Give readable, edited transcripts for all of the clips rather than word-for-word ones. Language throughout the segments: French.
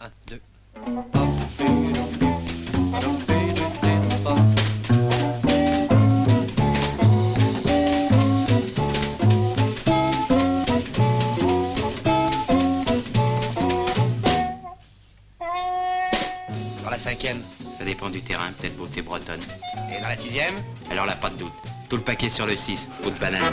Un, deux. Dans la cinquième. Ça dépend du terrain, peut-être beauté bretonne. Et dans la sixième. Alors là, pas de doute. Tout le paquet sur le 6, peau de banane.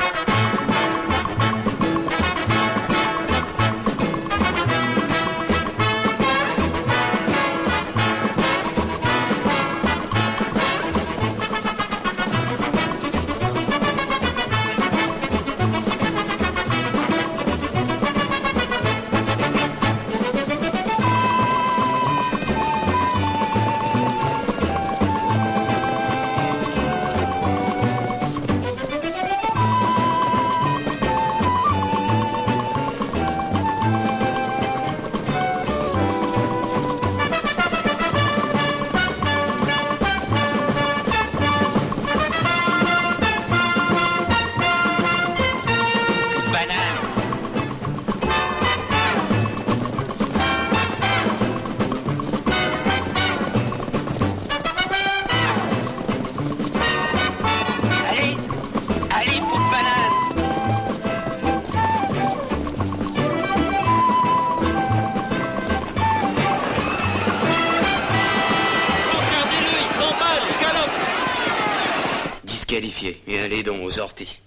Qualifié. Et allez donc aux orties.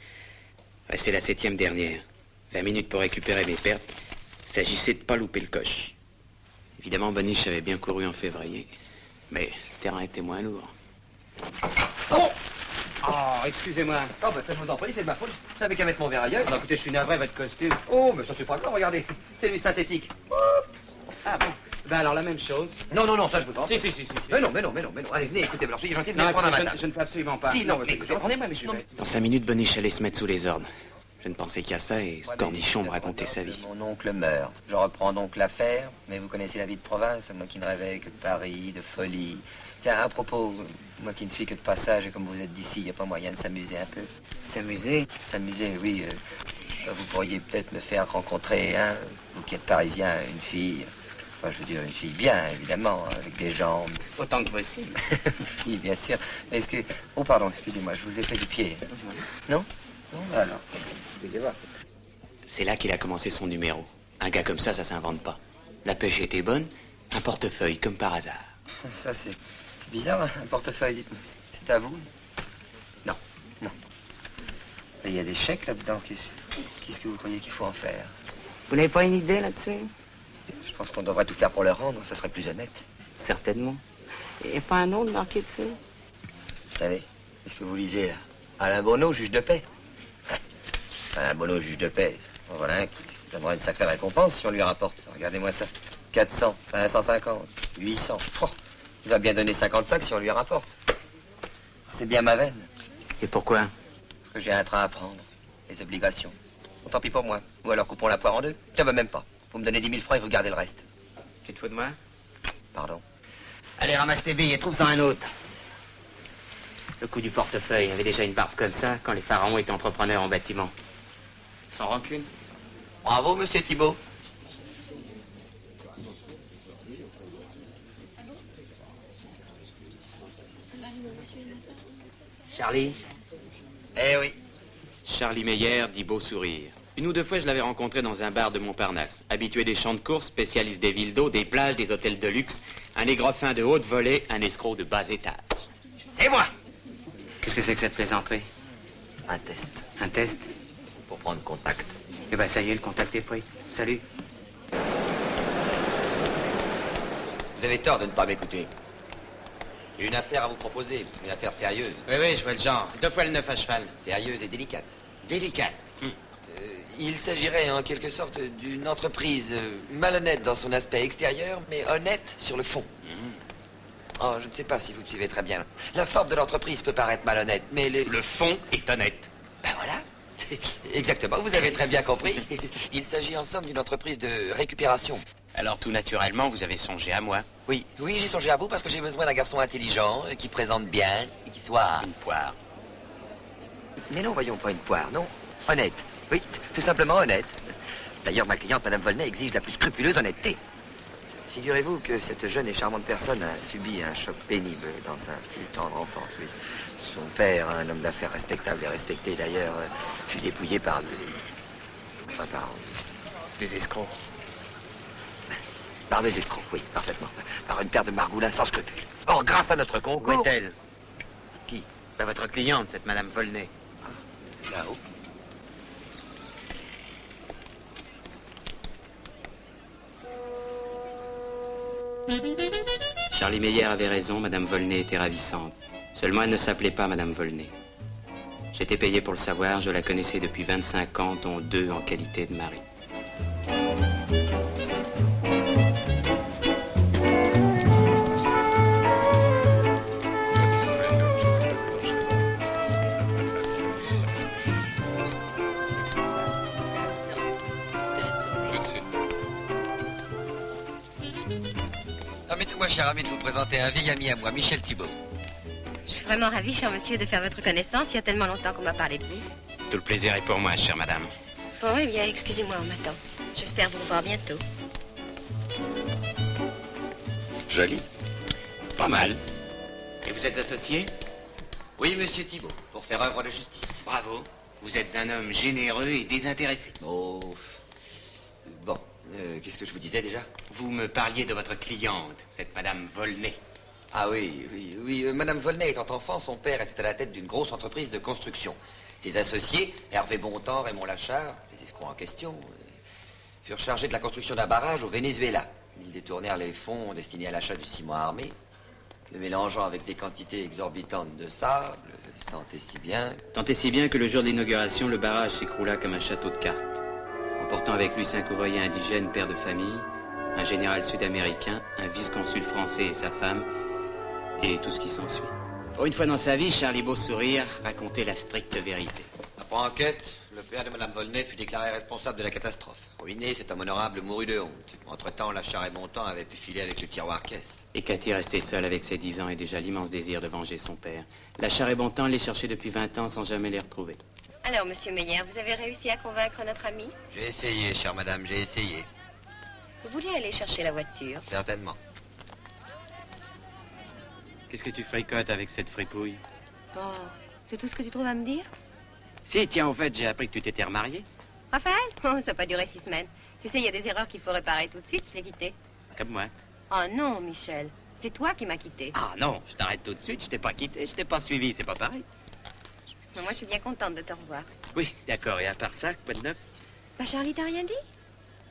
Restez la 7e dernière. 20 minutes pour récupérer mes pertes. Il s'agissait de pas louper le coche. Évidemment, Boniche avait bien couru en février. Mais le terrain était moins lourd. Oh! Oh, excusez-moi. Oh, bah ça, je vous en prie, c'est de ma faute. Je savais qu'à mettre mon verre ailleurs. Non, écoutez, je suis navré, votre costume. Oh, mais ça, c'est pas grave, regardez. C'est du synthétique. Ah bon? Ben alors, la même chose. Non, non, non, ça, je vous en prie. Si. Mais non. Allez, venez, écoutez, alors, soyez gentil, venez Non, prendre un écoutez, matin. je ne peux absolument pas. Si, non, mais écoutez, reprenez-moi, mais je vais... Dans 5 minutes, Boniche allait se mettre sous les ordres. Je ne pensais qu'à ça et ce cornichon me racontait sa vie. Mon oncle meurt. Je reprends donc l'affaire, mais vous connaissez la vie de province, moi qui ne rêvais que de Paris, de folie. Tiens, à propos, moi qui ne suis que de passage, et comme vous êtes d'ici, il n'y a pas moyen de s'amuser un peu. S'amuser? S'amuser, oui. Vous pourriez peut-être me faire rencontrer, hein, vous qui êtes parisien, une fille. Enfin, je veux dire, une fille bien, évidemment, avec des jambes. Autant que possible. Oui, bien sûr. Mais est-ce que... Oh, pardon, excusez-moi, je vous ai fait du pied. Non? Non, alors. C'est là qu'il a commencé son numéro. Un gars comme ça s'invente pas. La pêche était bonne, un portefeuille, comme par hasard. Ça, c'est bizarre, hein, un portefeuille, dites-moi. C'est à vous? Non. Mais il y a des chèques là-dedans. Qu'est-ce que vous croyez qu'il faut en faire? Vous n'avez pas une idée là-dessus? Je pense qu'on devrait tout faire pour le rendre, ça serait plus honnête. Certainement. Et pas un nom de marqué dessus? Vous savez, qu'est-ce que vous lisez, là? Alain Bonneau, juge de paix. Alain Bonneau, juge de paix. Voilà un qui donnera une sacrée récompense si on lui rapporte. Regardez-moi ça. 400, 550, 800. Oh, il va bien donner 50 sacs si on lui rapporte. C'est bien ma veine. Et pourquoi? Parce que j'ai un train à prendre. Les obligations. Bon, tant pis pour moi. Ou alors coupons la poire en deux. Tiens, bah, même pas. Vous me donnez 10 000 francs et vous gardez le reste. Tu te fous de moi? Pardon. Allez, ramasse tes billes et trouve-en un autre. Le coup du portefeuille avait déjà une barbe comme ça quand les pharaons étaient entrepreneurs en bâtiment. Sans rancune. Bravo, monsieur Thibault. Charlie? Eh oui. Charlie Meyer, dit beau sourire. Une ou deux fois, je l'avais rencontré dans un bar de Montparnasse. Habitué des champs de course, spécialiste des villes d'eau, des plages, des hôtels de luxe. Un négrefin de haute volée, un escroc de bas étage. C'est moi. Qu'est-ce que c'est que cette plaisanterie? Un test. Un test? Pour prendre contact. Eh ben ça y est, le contact est pris. Salut. Vous avez tort de ne pas m'écouter. J'ai une affaire à vous proposer, une affaire sérieuse. Oui, je vois le genre. 2 fois le 9 à cheval. Sérieuse et délicate. Délicat. Il s'agirait en quelque sorte d'une entreprise malhonnête dans son aspect extérieur, mais honnête sur le fond. Oh, je ne sais pas si vous me suivez très bien. La forme de l'entreprise peut paraître malhonnête, mais Le fond est honnête. Ben voilà. Exactement, vous avez très bien compris. Il s'agit en somme d'une entreprise de récupération. Alors tout naturellement, vous avez songé à moi. Oui, j'ai songé à vous parce que j'ai besoin d'un garçon intelligent, qui présente bien, et qui soit... Une poire. Mais non, voyons, pas une poire, non. Honnête. Oui, tout simplement honnête. D'ailleurs, ma cliente, Madame Volney, exige la plus scrupuleuse honnêteté. Figurez-vous que cette jeune et charmante personne a subi un choc pénible dans sa plus tendre enfance. Oui. Son père, un homme d'affaires respectable et respecté d'ailleurs, fut dépouillé par... Des escrocs. Par des escrocs, oui, parfaitement. Par une paire de margoulins sans scrupules. Or, grâce à notre Où concours... est-elle? Qui? Ben, votre cliente, cette Madame Volney. Là-haut. Charlie Meyer avait raison, Madame Volney était ravissante. Seulement, elle ne s'appelait pas Madame Volney. J'étais payé pour le savoir, je la connaissais depuis 25 ans, dont 2 en qualité de mari. Permettez-moi, cher ami, de vous présenter un vieil ami à moi, Michel Thibault. Je suis vraiment ravie, cher monsieur, de faire votre connaissance. Il y a tellement longtemps qu'on m'a parlé de vous. Tout le plaisir est pour moi, chère madame. Bon, eh bien, excusez-moi, on m'attend. J'espère vous revoir bientôt. Joli. Pas mal. Et vous êtes associé? Oui, monsieur Thibault, pour faire œuvre de justice. Bravo. Vous êtes un homme généreux et désintéressé. Oh. Bon, qu'est-ce que je vous disais déjà? Vous me parliez de votre cliente, cette Madame Volney. Ah oui. Madame Volney étant enfant, son père était à la tête d'une grosse entreprise de construction. Ses associés, Hervé Bontemps, Raymond Lachard, les escrocs en question, furent chargés de la construction d'un barrage au Venezuela. Ils détournèrent les fonds destinés à l'achat du ciment armé, le mélangeant avec des quantités exorbitantes de sable, tant et si bien Que le jour de l'inauguration, le barrage s'écroula comme un château de cartes, emportant avec lui 5 ouvriers indigènes, pères de famille, un général sud-américain, un vice-consul français et sa femme, et tout ce qui s'ensuit. Pour une fois dans sa vie, Charlie Beau Sourire racontait la stricte vérité. Après enquête, le père de Madame Volney fut déclaré responsable de la catastrophe. Ruiné, cet homme honorable mourut de honte. Entre-temps, Lachard et Bontemps avaient pu filer avec le tiroir-caisse. Et Cathy, restée seule avec ses 10 ans, et déjà l'immense désir de venger son père. Lachard et Bontemps les cherchaient depuis 20 ans sans jamais les retrouver. Alors, monsieur Meyer, vous avez réussi à convaincre notre ami? J'ai essayé, chère madame, j'ai essayé. Vous vouliez aller chercher la voiture? Certainement. Qu'est-ce que tu fricotes avec cette fripouille? Oh, c'est tout ce que tu trouves à me dire? Si, tiens, au fait, j'ai appris que tu t'étais remarié. Raphaël? Oh, ça n'a pas duré 6 semaines. Tu sais, il y a des erreurs qu'il faut réparer tout de suite, je l'ai quitté. Comme moi. Oh non, Michel, c'est toi qui m'as quitté. Ah non, je t'arrête tout de suite, je t'ai pas quitté, je t'ai pas suivi, c'est pas pareil. Mais moi, je suis bien contente de te revoir. Oui, d'accord, et à part ça, quoi de neuf? Bah, Charlie t'a rien dit?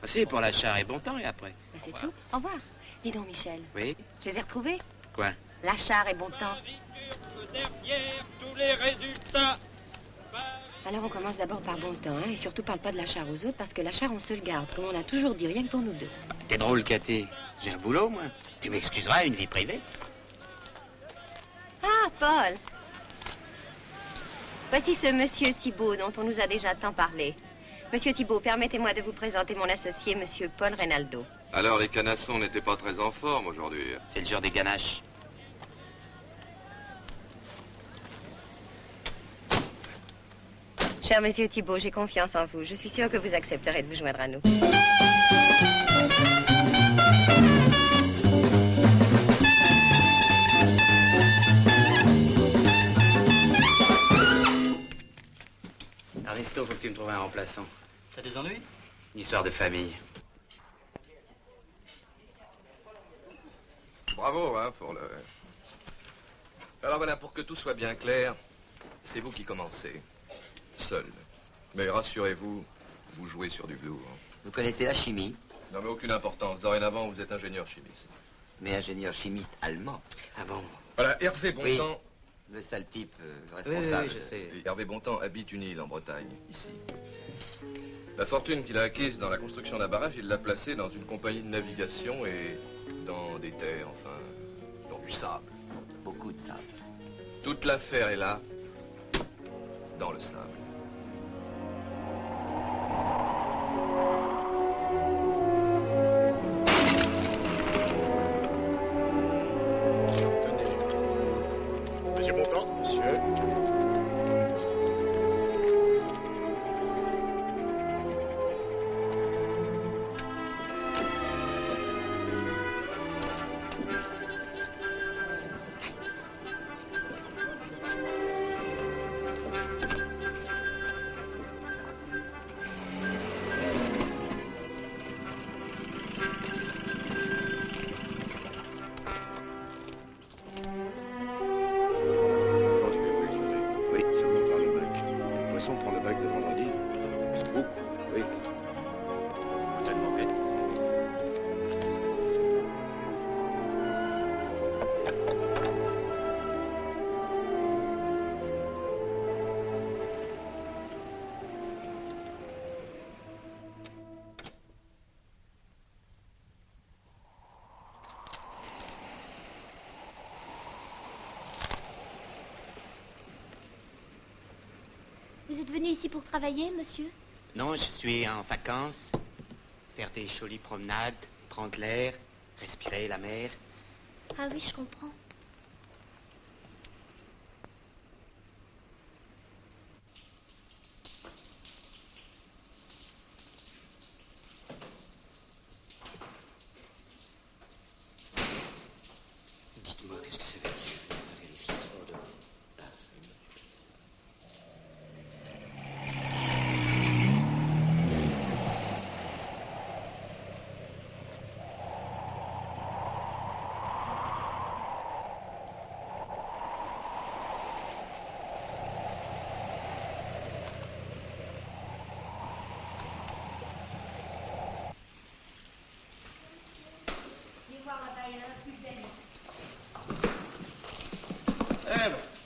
Ah, si, pour Lachard et Bontemps, et après. Bah, c'est tout. Au revoir. Dis donc, Michel, Oui? je les ai retrouvés. Quoi? Lachard et Bontemps. Derrière tous les résultats. Alors, on commence d'abord par Bontemps, hein, et surtout parle pas de Lachard aux autres, parce que Lachard, on se le garde, comme on a toujours dit, rien que pour nous deux. T'es drôle, Cathy. J'ai un boulot, moi. Tu m'excuseras, une vie privée. Ah, Paul! Voici ce monsieur Thibault dont on nous a déjà tant parlé. Monsieur Thibault, permettez-moi de vous présenter mon associé, monsieur Paul Reynaldo. Alors les canassons n'étaient pas très en forme aujourd'hui. C'est le jour des ganaches. Cher monsieur Thibault, j'ai confiance en vous. Je suis sûre que vous accepterez de vous joindre à nous. Aristo, faut que tu me trouves un remplaçant. T'as des ennuis? Une histoire de famille. Bravo, hein, pour le... Alors voilà, pour que tout soit bien clair, c'est vous qui commencez. Seul. Mais rassurez-vous, vous jouez sur du velours. Vous connaissez la chimie, Non mais aucune importance. Dorénavant, vous êtes ingénieur chimiste. mais ingénieur chimiste allemand. Ah bon? Voilà, Hervé Oui. Bontemps... Le sale type responsable. Oui, je sais. Et Hervé Bontemps habite une île en Bretagne, ici. La fortune qu'il a acquise dans la construction d'un barrage, il l'a placée dans une compagnie de navigation et dans des terres, enfin, dans du sable. Beaucoup de sable. Toute l'affaire est là, dans le sable. Monsieur Bontemps, monsieur. Vous êtes venu ici pour travailler, monsieur? Non, je suis en vacances. Faire des jolies promenades, prendre l'air, respirer la mer. Ah oui, je comprends. Dites-moi, qu'est-ce que ça veut dire? Je vais vérifier ce ordre.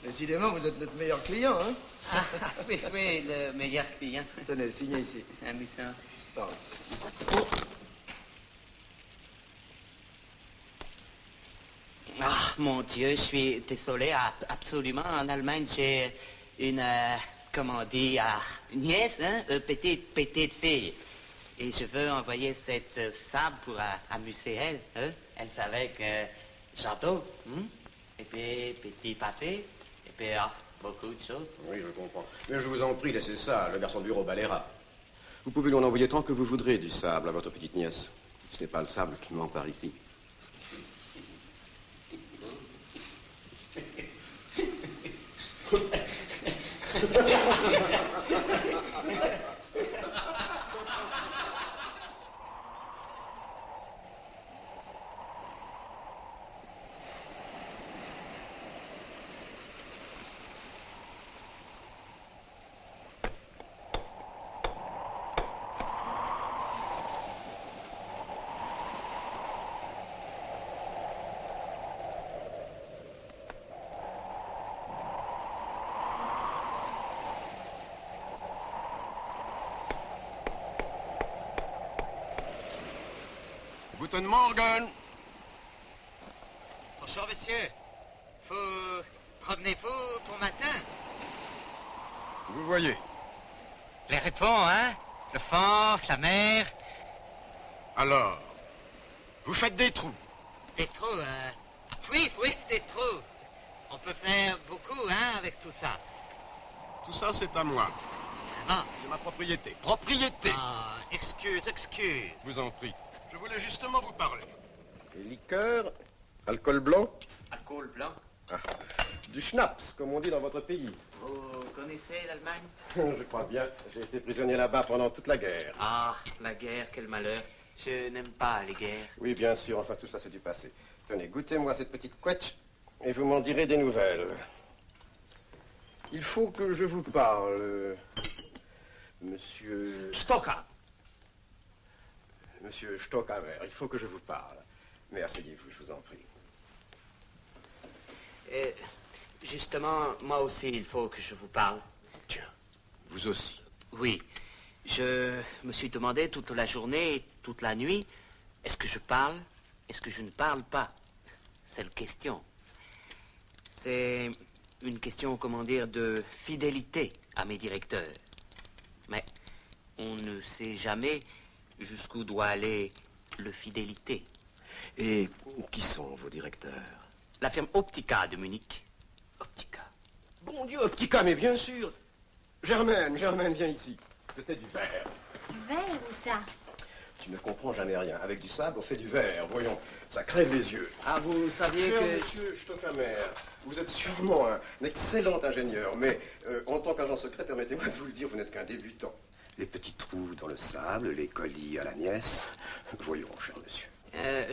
Décidément, vous êtes notre meilleur client, hein? Ah, oui, oui, le meilleur client. Tenez, signez ici. Un buisson. Pardon. Ah, mon Dieu, je suis désolé, absolument. En Allemagne, j'ai une, comment on dit, nièce, hein, petite fille. Et je veux envoyer cette sable pour amuser elle. Hein? Elle fait avec château, et puis petit pâté, et puis beaucoup de choses. Oui, je comprends. Mais je vous en prie, laissez ça. Le garçon de bureau balayera. Vous pouvez lui en envoyer tant que vous voudrez du sable à votre petite nièce. Ce n'est pas le sable qui manque par ici. Guten Morgen. Bonjour, monsieur. Promenez-vous pour matin? Vous voyez. Les réponds, hein? Le fond, la mer. Alors, vous faites des trous. Des trous, Oui, des trous. On peut faire beaucoup, hein, avec tout ça. Tout ça, c'est à moi. Vraiment? C'est ma propriété. Propriété. Ah, excuse. Je vous en prie. Je voulais justement vous parler. Liqueur, alcool blanc. Alcool blanc? Ah, du schnapps, comme on dit dans votre pays. Vous connaissez l'Allemagne? Je crois bien. J'ai été prisonnier là-bas pendant toute la guerre. Ah, la guerre, quel malheur. Je n'aime pas les guerres. Oui, bien sûr. Enfin, tout ça, c'est du passé. Tenez, goûtez-moi cette petite couette et vous m'en direz des nouvelles. Il faut que je vous parle, monsieur... Stocker. Monsieur Stockhammer, il faut que je vous parle. Mais asseyez-vous, je vous en prie. Justement, moi aussi, il faut que je vous parle. Tiens, vous aussi. Oui. Je me suis demandé toute la journée, toute la nuit, est-ce que je parle? Est-ce que je ne parle pas? C'est la question. C'est une question, comment dire, de fidélité à mes directeurs. Mais on ne sait jamais jusqu'où doit aller le fidélité. Et qui sont vos directeurs? La firme Optica de Munich. Optica? Bon Dieu, Optica, mais bien sûr. Germaine, viens ici. C'était du verre. Du verre, où ça? Tu ne comprends jamais rien. Avec du sable, on fait du verre. Voyons, ça crève les yeux. Ah, vous saviez Cher que... monsieur Stockhammer, vous êtes sûrement un excellent ingénieur, mais en tant qu'agent secret, permettez-moi de vous le dire, vous n'êtes qu'un débutant. Les petits trous dans le sable, les colis à la nièce. Voyons, cher monsieur.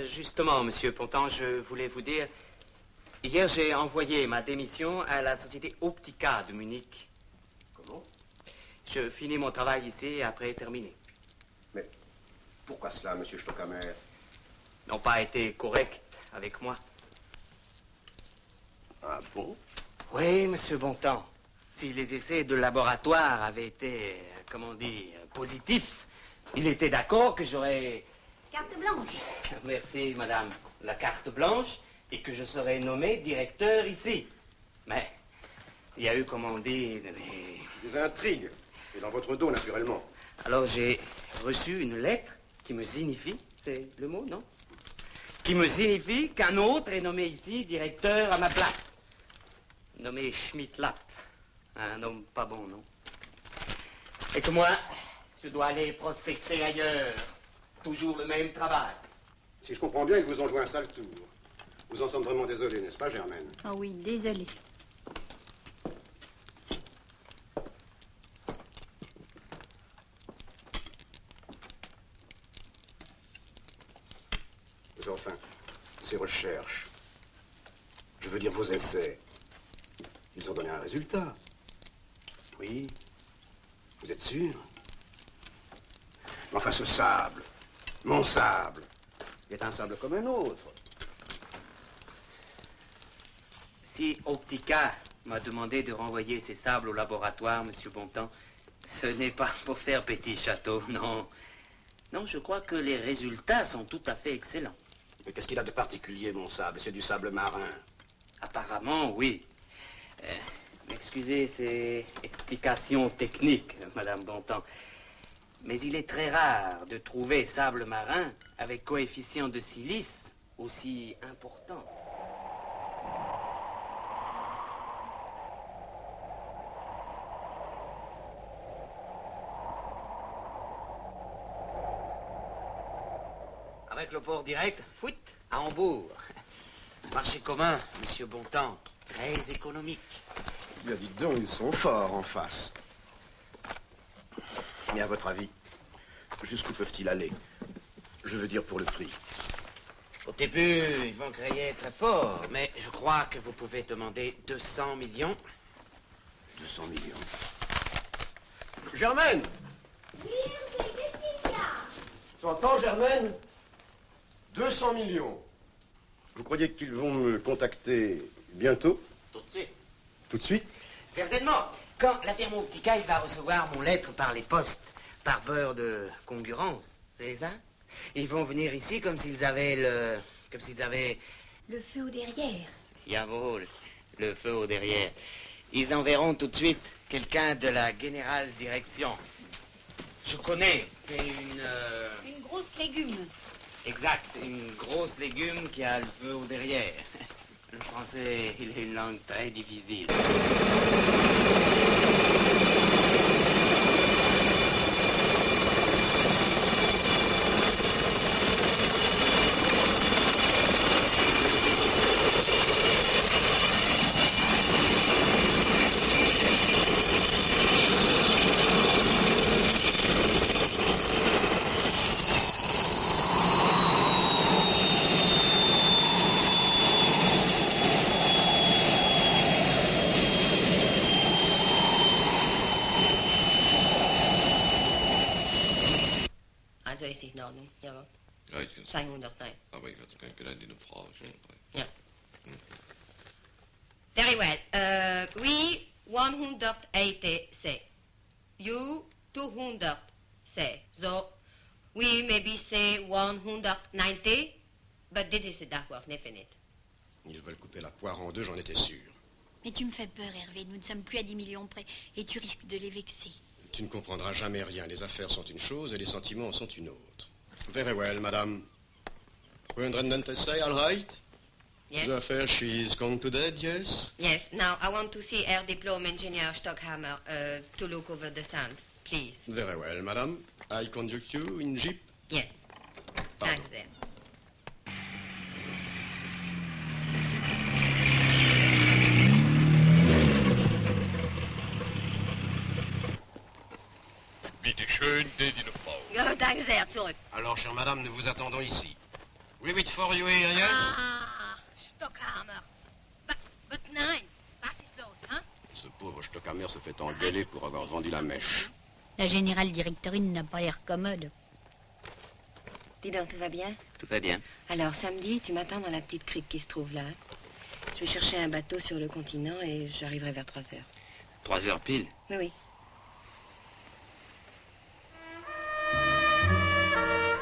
Justement, monsieur Pontant, je voulais vous dire... Hier, j'ai envoyé ma démission à la société Optica de Munich. Comment? Je finis mon travail ici et après terminé. Mais pourquoi cela, monsieur Stockhammer? N'ont pas été corrects avec moi. Ah bon? Oui, monsieur Bontemps. Si les essais de laboratoire avaient été, comment on dit, positifs, il était d'accord que j'aurais... Carte blanche. Merci, madame. La carte blanche et que je serais nommé directeur ici. Mais Il y a eu, comme on dit, Des intrigues. Et dans votre dos, naturellement. Alors j'ai reçu une lettre qui me signifie, c'est le mot, non? Qui me signifie qu'un autre est nommé ici directeur à ma place. Nommé Schmidt-Lapp. Un homme pas bon, non? Et que moi, je dois aller prospecter ailleurs. Toujours le même travail. Si je comprends bien, ils vous ont joué un sale tour. Vous en sommes vraiment désolé, n'est-ce pas, Germaine? Oh oui, désolé. Mais enfin, ces recherches, je veux dire vos essais, ils ont donné un résultat. Oui. Vous êtes sûr? Mais enfin, ce sable, mon sable, est un sable comme un autre. Si Optica m'a demandé de renvoyer ces sables au laboratoire, Monsieur Bontemps, ce n'est pas pour faire petit château, non. Non, je crois que les résultats sont tout à fait excellents. Mais qu'est-ce qu'il a de particulier, mon sable? C'est du sable marin. Apparemment, oui. Excusez ces explications techniques, Madame Bontemps. Mais il est très rare de trouver sable marin avec coefficient de silice aussi important. Avec le port direct, fuite, à Hambourg. Marché commun, Monsieur Bontemps, très économique. Bien, dites donc, ils sont forts en face. Mais à votre avis, jusqu'où peuvent-ils aller? Je veux dire pour le prix. Au début, ils vont crier très fort, mais je crois que vous pouvez demander 200 millions. 200 millions. Germaine! Oui, qu'est-ce qu'il y a? Tu entends, Germaine? 200 millions. Vous croyez qu'ils vont me contacter bientôt? Tout de suite. Tout de suite? Certainement. Quand la firme Optica il va recevoir mon lettre par les postes, par peur de concurrence, c'est ça? Ils vont venir ici comme s'ils avaient Le feu au derrière. Jawohl, le feu au derrière. Ils enverront tout de suite quelqu'un de la générale direction. Je connais, c'est Une grosse légume. Exact, une grosse légume qui a le feu au derrière. Le français, il est une langue très difficile. Also ist in Ordnung, jawohl. Ja, ich kann's. 209. Aber ich hatte kein Geld in der Frage. Ja. Very well. We 180 say. You 200 say. So we maybe say 190, but this is d'accord, definite. Ils veulent couper la poire en deux, j'en étais sûr. Mais tu me fais peur, Hervé. Nous ne sommes plus à 10 millions près et tu risques de les vexer. Tu ne comprendras jamais rien. Les affaires sont une chose et les sentiments en sont une autre. Very well, madame. 290, all right? Yes? The affair, she is gone to dead, yes? Yes. Now I want to see Air Diplom Engineer Stockhammer to look over the sound, please. Very well, madame. I conduct you in jeep. Yes. Pardon. Thanks then. Bitte schön, gnädige Frau. Ja, danke sehr, zurück. Alors, chère madame, nous vous attendons ici. We wait for you here, yes? Ah, Stockhammer. But nein, was ist los, hein? Ce pauvre Stockhammer se fait engueuler pour avoir vendu la mèche. La générale directorine n'a pas l'air commode. Dis donc, tout va bien? Tout va bien. Alors, samedi, tu m'attends dans la petite crique qui se trouve là. Je vais chercher un bateau sur le continent et j'arriverai vers 3 heures. 3 heures pile. Oui, oui.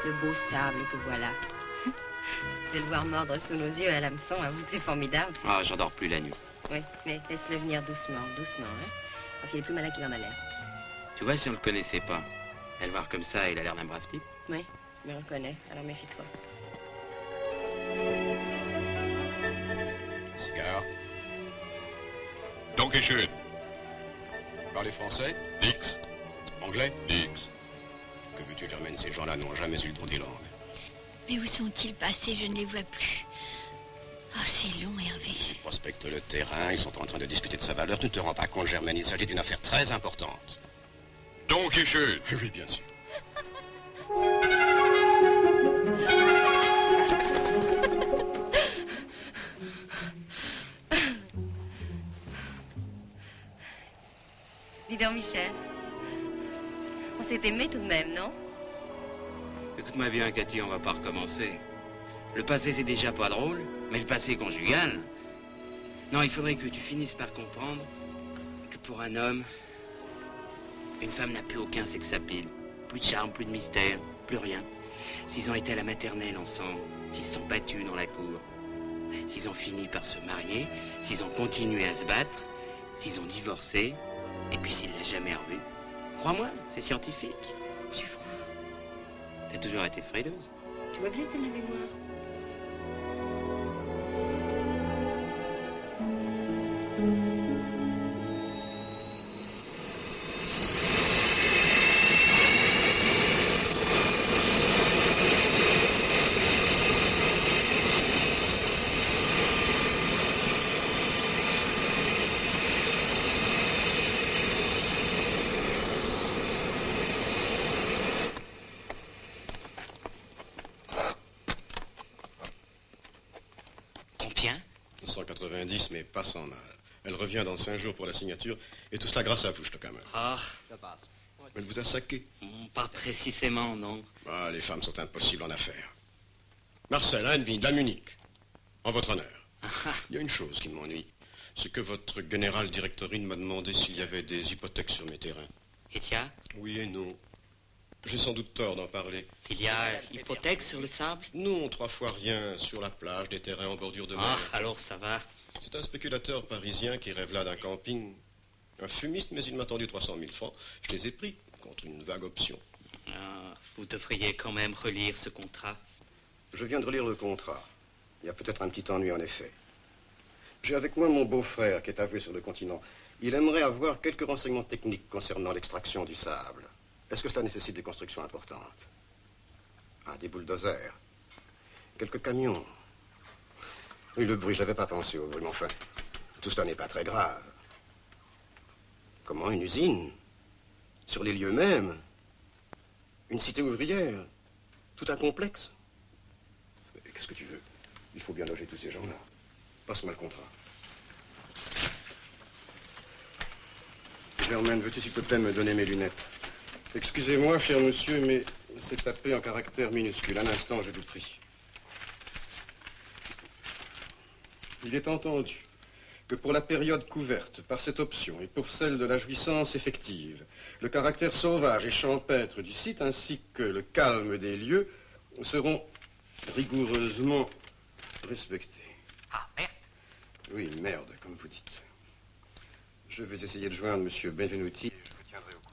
Le beau sable que voilà. De le voir mordre sous nos yeux à l'hameçon, avoue, c'est formidable. Ah, j'en dors plus la nuit. Oui, mais laisse-le venir doucement, doucement, hein. Parce qu'il est plus malin qu'il en a l'air. Tu vois, si on le connaissait pas, à le voir comme ça, il a l'air d'un brave type. Oui, mais on le connaît, alors méfie-toi. Cigare. Dankeschön. Parlez français? Nix. Anglais? Nix. Que veux-tu, Germaine? Ces gens-là n'ont jamais eu le don des langues. Mais où sont-ils passés? Je ne les vois plus. Oh, c'est long, Hervé. Ils prospectent le terrain, ils sont en train de discuter de sa valeur. Tu ne te rends pas compte, Germaine, il s'agit d'une affaire très importante. Dankeschön. Oui, bien sûr. Dis donc, Michel. On s'est aimés tout de même, non? Écoute-moi bien, Cathy, on va pas recommencer. Le passé, c'est déjà pas drôle, mais le passé conjugal... Non, il faudrait que tu finisses par comprendre que pour un homme, une femme n'a plus aucun sex appeal. Plus de charme, plus de mystère, plus rien. S'ils ont été à la maternelle ensemble, s'ils se sont battus dans la cour, s'ils ont fini par se marier, s'ils ont continué à se battre, s'ils ont divorcé, et puis s'il l'a jamais revu. Crois-moi, c'est scientifique. J'ai froid. T'as toujours été frileuse. Tu vois bien que t'as la mémoire. Combien? 190, mais pas sans mal. Elle revient dans 5 jours pour la signature, et tout cela grâce à vous, Stockhammer. Ah, Elle vous a saqué. pas précisément, non. Ah, les femmes sont impossibles en affaires. Marcel, Heinwin, à Munich. En votre honneur. Il y a une chose qui m'ennuie. C'est que votre général directorine m'a demandé s'il y avait des hypothèques sur mes terrains. Et tiens, Oui et non. J'ai sans doute tort d'en parler. il y a hypothèque sur le sable? Non, 3 fois rien. Sur la plage, des terrains en bordure de mer. Ah, alors ça va. C'est un spéculateur parisien qui rêve là d'un camping. Un fumiste, mais il m'a tendu 300 000 francs. Je les ai pris contre une vague option. Ah, vous devriez quand même relire ce contrat. Je viens de relire le contrat. Il y a peut-être un petit ennui en effet. J'ai avec moi mon beau-frère qui est avoué sur le continent. Il aimerait avoir quelques renseignements techniques concernant l'extraction du sable. Est-ce que cela nécessite des constructions importantes? Ah, des bulldozers. Quelques camions. Oui, le bruit, je n'avais pas pensé au bruit, mais enfin, tout cela n'est pas très grave. Comment, une usine? Sur les lieux mêmes? Une cité ouvrière? Tout un complexe? Mais qu'est-ce que tu veux? Il faut bien loger tous ces gens-là. Passe-moi le contrat. Germaine, veux-tu s'il te plaît me donner mes lunettes? Excusez-moi, cher monsieur, mais c'est tapé en caractères minuscules. Un instant, je vous prie. Il est entendu que pour la période couverte par cette option et pour celle de la jouissance effective, le caractère sauvage et champêtre du site ainsi que le calme des lieux seront rigoureusement respectés. Ah, merde. Oui, merde, comme vous dites. Je vais essayer de joindre monsieur Benvenuti et je vous tiendrai au courant.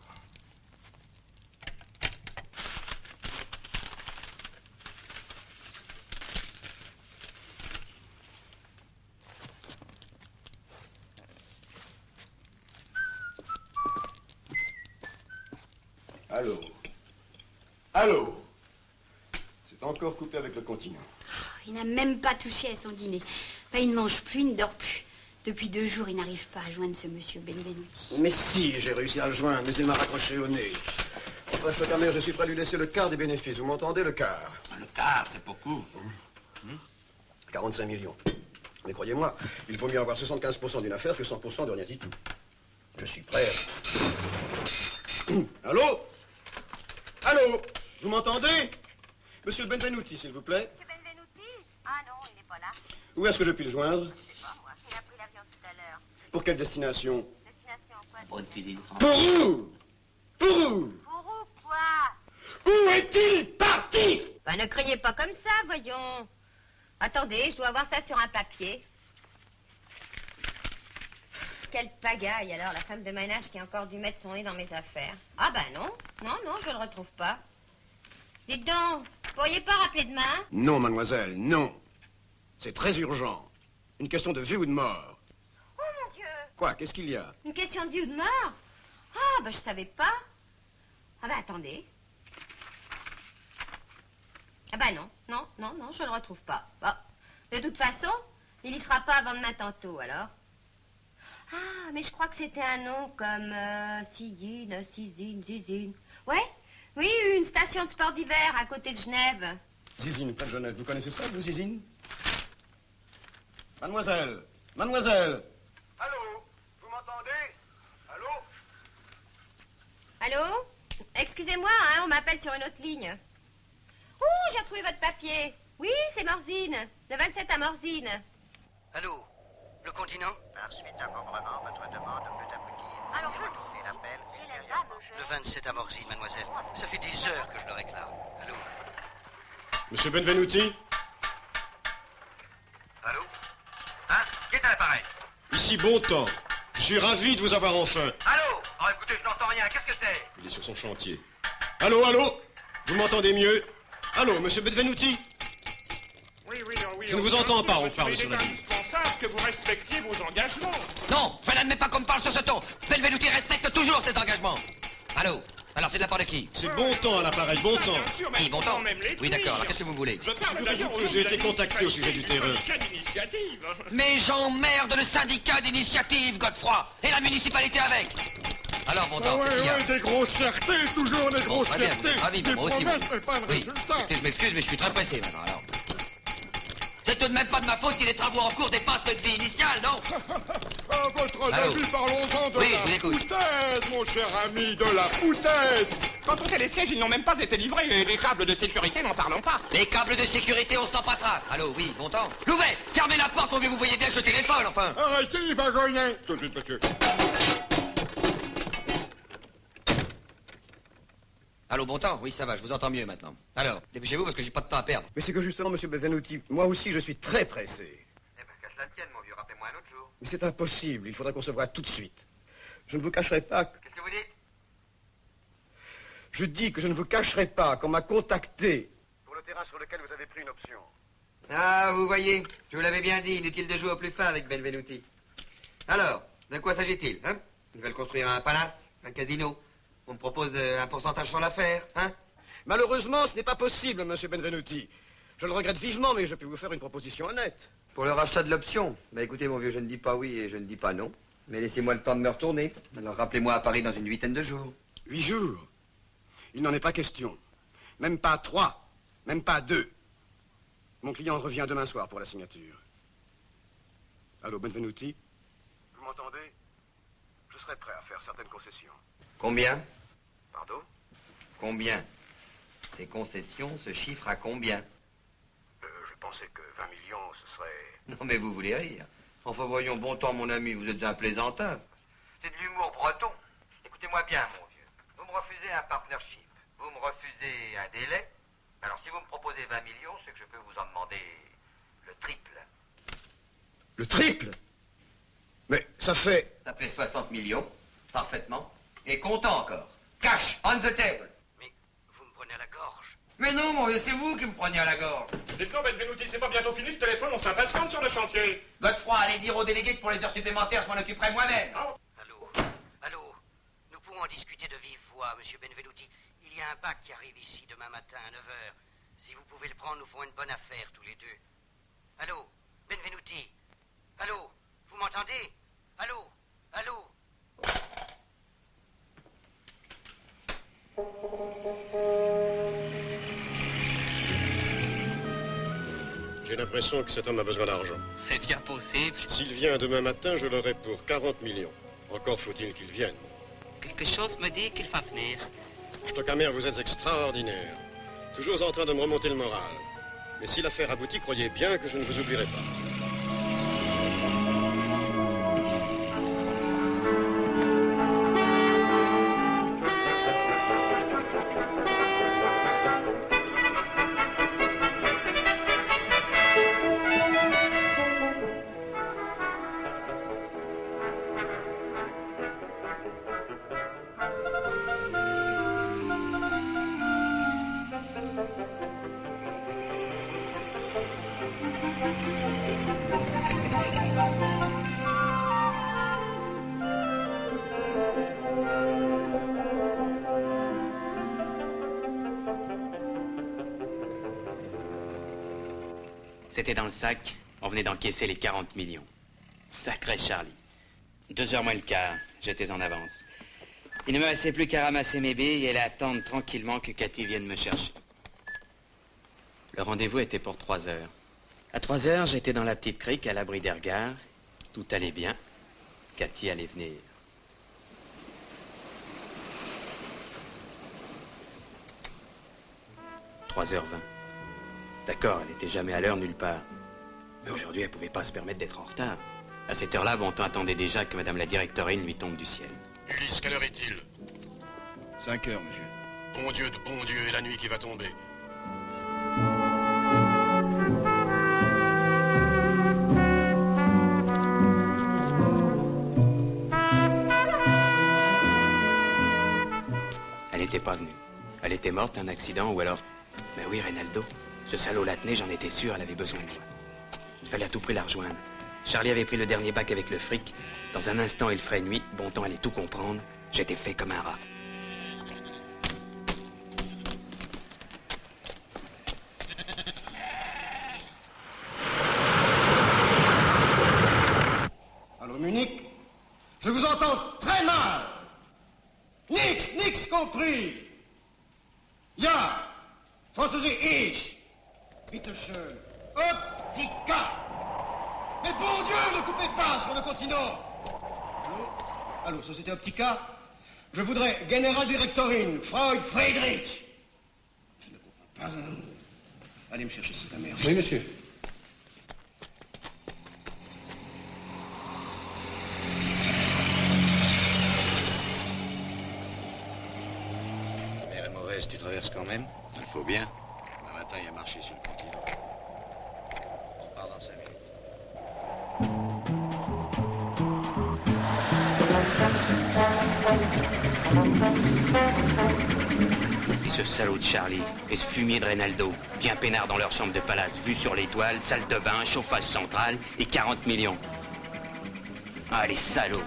Allô? Allô? C'est encore coupé avec le continent. Il n'a même pas touché à son dîner. Enfin, il ne mange plus, il ne dort plus. Depuis 2 jours, il n'arrive pas à joindre ce monsieur Benvenuti. Mais si, j'ai réussi à le joindre, mais il m'a raccroché au nez. Enfin, Stockhammer, je suis prêt à lui laisser le quart des bénéfices. Vous m'entendez, le quart? Le quart, c'est beaucoup. 45 millions. Mais croyez-moi, il vaut mieux avoir 75% d'une affaire que 100% de rien du tout. Je suis prêt. Allô? Allô? Vous m'entendez? Monsieur Benvenuti, s'il vous plaît. Monsieur Benvenuti? Ah non, il n'est pas là. Où est-ce que je puis le joindre? Je sais pas, moi. Il a pris l'avion tout à l'heure. Pour quelle destination? Destination quoi? Bonne cuisine française. Pour où? Pour où? Pour où, quoi? Où est-il parti? Ben, ne criez pas comme ça, voyons. Attendez, je dois voir ça sur un papier. quelle pagaille alors, la femme de ménage qui a encore dû mettre son nez dans mes affaires. Ah ben non, non, je le retrouve pas. Dites donc, vous pourriez pas rappeler demain? Non, mademoiselle, non. C'est très urgent. Une question de vie ou de mort. Oh mon Dieu! Quoi, qu'est-ce qu'il y a? Une question de vie ou de mort? Ah ben je savais pas. Ah ben attendez. Ah ben non, je le retrouve pas. Bon, de toute façon, il y sera pas avant demain tantôt, alors. Ah, mais je crois que c'était un nom comme Zizine. Ouais? Oui, une station de sport d'hiver à côté de Genève. Zizine, près de Genève. Vous connaissez ça, vous, Zizine? Mademoiselle! Mademoiselle! Allô? Vous m'entendez? Allô? Allô? Excusez-moi, hein, on m'appelle sur une autre ligne. Oh, j'ai retrouvé votre papier. Oui, c'est Morzine. Le 27 à Morzine. Allô? Le continent? Par suite à recouvrement, votre demande peut aboutir. Alors, retournez l'appel. Le 27 à Morzine, mademoiselle. Ça fait des heures que je le réclame. Allô? Monsieur Benvenuti? Allô? Hein? Qui est à l'appareil? Ici Bontemps. Je suis ravi de vous avoir enfin. Allô? Oh, écoutez, je n'entends rien. Qu'est-ce que c'est? Il est sur son chantier. Allô, allô? Vous m'entendez mieux? Allô, monsieur Benvenuti? Oui. Je ne vous entends pas, on parle sur sur la ligne. Il est indispensable que vous respectiez vos engagements. Non, je n'admets pas qu'on me parle sur ce ton. Benvenuti respecte toujours ses engagements. Allô? Alors c'est de la part de qui? C'est Bontemps à l'appareil, Bontemps. Qui, Bontemps? Oui, d'accord, alors qu'est-ce que vous voulez? Je parle d'ailleurs au nom J'ai été contacté au sujet du terrain. d'initiative. Mais j'emmerde le syndicat d'initiative, Godefroy, et la municipalité avec. Alors, Bontemps, qu'est-ce qu'il y a? Des grossièretés, toujours des Bon, très bien, grossièretés. vous êtes ravi, Des moi aussi. promesses, mais pas de Oui, résultat. écoutez, je m'excuse, mais je suis très pressé maintenant, alors. C'est tout de même pas de ma faute si les travaux en cours dépassent notre vie initiale, non? À votre Allô? avis, parlons-en de Oui, la je vous écoute. foutaise, mon cher ami, de la foutaise. Quant aux télésièges, ils n'ont même pas été livrés, et les câbles de sécurité, n'en parlons pas. Les câbles de sécurité, on s'en passera. Allô, oui, Bontemps? L'ouvrez! Fermez la porte, pour que vous voyez bien que je téléphone, enfin! Arrêtez, Vagoyen. Tout de suite, monsieur. Allô, Bontemps? Oui, ça va, je vous entends mieux maintenant. Alors, dépêchez-vous parce que j'ai pas de temps à perdre. Mais c'est que justement, monsieur Benvenuti, moi aussi, je suis très pressé. Eh ben, qu'à cela tienne, mon vieux, rappelez-moi un autre jour. Mais c'est impossible, il faudra qu'on se voie tout de suite. Je ne vous cacherai pas... Qu'est-ce que vous dites? Je dis que je ne vous cacherai pas qu'on m'a contacté pour le terrain sur lequel vous avez pris une option. Ah, vous voyez, je vous l'avais bien dit, inutile de jouer au plus fin avec Benvenuti. Alors, de quoi s'agit-il, hein? Ils veulent construire un palace, un casino. On me propose un pourcentage sur l'affaire, hein? Malheureusement, ce n'est pas possible, monsieur Benvenuti. Je le regrette vivement, mais je peux vous faire une proposition honnête. Pour le rachat de l'option? Bah écoutez, mon vieux, je ne dis pas oui et je ne dis pas non. Mais laissez-moi le temps de me retourner. Alors rappelez-moi à Paris dans une 8aine de jours. 8 jours? Il n'en est pas question. Même pas 3. Même pas 2. Mon client revient demain soir pour la signature. Allô, Benvenuti? Vous m'entendez? Je serai prêt à faire certaines concessions. Combien? Pardon? Combien? Ces concessions se chiffrent à combien? Je pensais que 20 millions, ce serait... Non mais vous voulez rire. Enfin voyons, Bontemps, mon ami, vous êtes un plaisanteur. C'est de l'humour breton. Écoutez-moi bien, mon vieux. Vous me refusez un partnership. Vous me refusez un délai. Alors, si vous me proposez 20 millions, c'est que je peux vous en demander le triple. Le triple? Mais ça fait... Ça fait 60 millions, parfaitement. Et comptant encore. Cash, on the table. Mais vous me prenez à la gorge. Mais non, mon vieux, c'est vous qui me preniez à la gorge. Dites-donc, Benvenuti, c'est pas bientôt fini le téléphone, on s'impatiente sur le chantier. Godefroy, allez dire aux délégués que pour les heures supplémentaires, je m'en occuperai moi-même. Allô? Nous pouvons en discuter de vive voix, monsieur Benvenuti. Il y a un bac qui arrive ici demain matin à 9h. Si vous pouvez le prendre, nous ferons une bonne affaire tous les deux. Allô? Benvenuti? Allô? Vous m'entendez? Allô? Allô? J'ai l'impression que cet homme a besoin d'argent. C'est bien possible. S'il vient demain matin, je l'aurai pour 40 millions. Encore faut-il qu'il vienne. Quelque chose me dit qu'il va venir. Stockhammer, vous êtes extraordinaire. Toujours en train de me remonter le moral. Mais si l'affaire aboutit, croyez bien que je ne vous oublierai pas. C'était dans le sac. On venait d'encaisser les 40 millions. Sacré Charlie. 2h moins le quart. J'étais en avance. Il ne me restait plus qu'à ramasser mes billes et à attendre tranquillement que Cathy vienne me chercher. Le rendez-vous était pour 3 heures. À 3 heures, j'étais dans la petite crique à l'abri des regards. Tout allait bien. Cathy allait venir. « 3h20. D'accord, elle n'était jamais à l'heure nulle part. Mais aujourd'hui, elle ne pouvait pas se permettre d'être en retard. À cette heure-là, Bontemps attendait déjà que Madame la directorine lui tombe du ciel. Ulysse, quelle heure est-il? 5 heures, monsieur. Bon Dieu de bon Dieu, et la nuit qui va tomber. Elle n'était pas venue. Elle était morte, un accident, ou alors... Ben oui, Reynaldo. Ce salaud la tenait, j'en étais sûr, elle avait besoin de moi. Il fallait à tout prix la rejoindre. Charlie avait pris le dernier bac avec le fric. Dans un instant, il ferait nuit. Bontemps allait tout comprendre. J'étais fait comme un rat. Allô, Munich? Je vous entends très mal. Nix compris. Ja, Französisch ich. Bitte schön. Optica. Mais bon Dieu, ne coupez pas sur le continent. Allô, Société Optica? Je voudrais Generaldirektorin Freud Friedrich. Je ne comprends pas un mot. Allez me chercher cette merde. Oui, monsieur. La mer est mauvaise, tu traverses quand même? Il faut bien. Demain matin, il y a marché sur le continent. On part dans 5 minutes. Et ce salaud de Charlie, et ce fumier de Reynaldo, bien peinard dans leur chambre de palace, vue sur l'étoile, salle de bain, chauffage central et 40 millions. Ah, les salauds!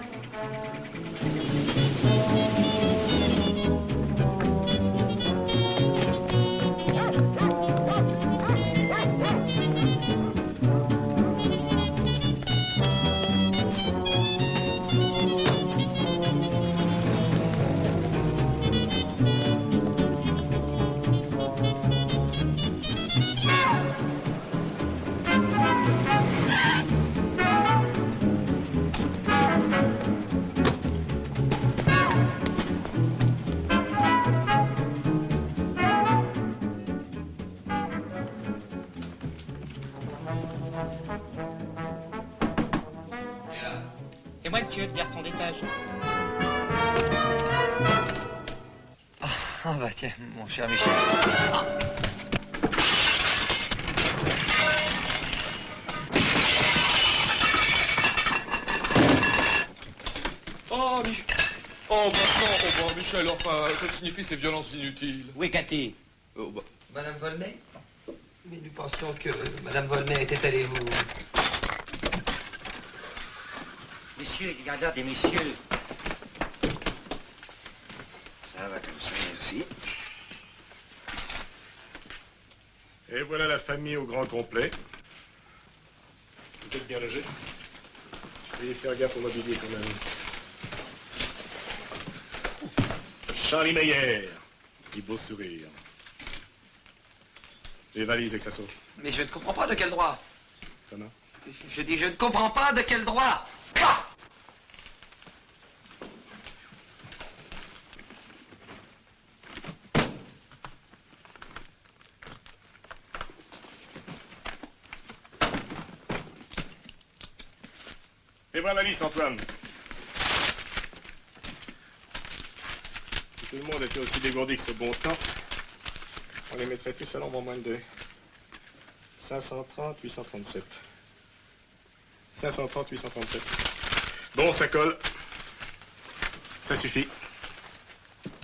C'est moi, monsieur, le garçon d'étage. Ah bah tiens, mon cher Michel. Ah. Oh, Michel. Oh, maintenant, oh, bah, Michel, enfin, que signifient ces violences inutiles? Oui, Cathy. Oh, bah. Madame Volney? Mais nous pensions que Madame Volney était allée vous... Messieurs, il y a là des messieurs. Ça va comme ça, merci. Et voilà la famille au grand complet. Vous êtes bien logés? Veuillez faire gaffe au mobilier quand même. Charlie Meyer, petit beau sourire. Les valises, Exasso. Mais je ne comprends pas de quel droit. Comment? Je dis, je ne comprends pas de quel droit. Ah! Fais voir la liste, Antoine. Si tout le monde était aussi dégourdi que ce bon temps, on les mettrait tous à l'ombre en moins de 2. 530, 837. 530, 837. Bon, ça colle. Ça suffit.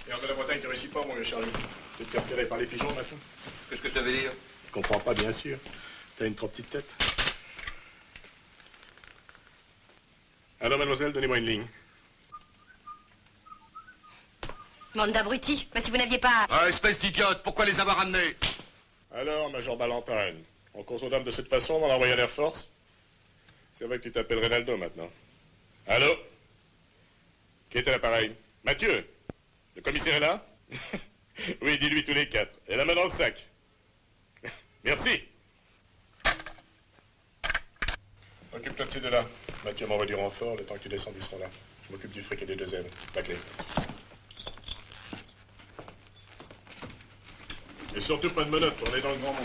L'air de la Bretagne te réussit pas, mon vieux Charlie. Tu te fais repérer par les pigeons, maintenant. Qu'est-ce que ça veut dire? Je comprends pas, bien sûr. T'as une trop petite tête. Alors, mademoiselle, donnez-moi une ligne. Bande d'abrutis. Mais si vous n'aviez pas... Ah, espèce d'idiote, pourquoi les avoir amenés? Alors, Major Ballantyne, On cause aux dames de cette façon, on va l'envoyer à l'Air Force. C'est vrai que tu t'appelles Reynaldo maintenant. Allô? Qui est à l'appareil? Mathieu? Le commissaire est là? Oui, dis-lui tous les 4. Et la main dans le sac. Merci. Occupe-toi de ces deux-là. Mathieu m'envoie du renfort, le temps que tu descendes, ils seront là. Je m'occupe du fric et des 2 ailes. La clé. Et surtout pas de menottes, on est dans le grand monde.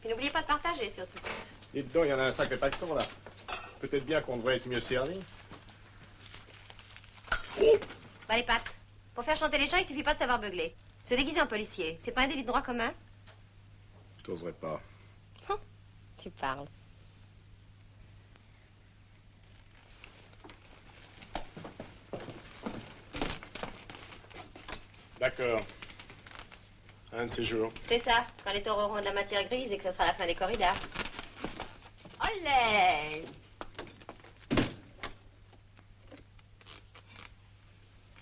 Puis n'oubliez pas de partager, surtout. Dites donc, il y en a un sacré paxon, là. Peut-être bien qu'on devrait être mieux servi. Bah, les pattes. Pour faire chanter les gens, il suffit pas de savoir beugler. Se déguiser en policier, c'est pas un délit de droit commun? Je t'oserais pas. Tu parles. D'accord. Un de ces jours. C'est ça, quand les taureaux auront de la matière grise et que ce sera la fin des corridas. Olé!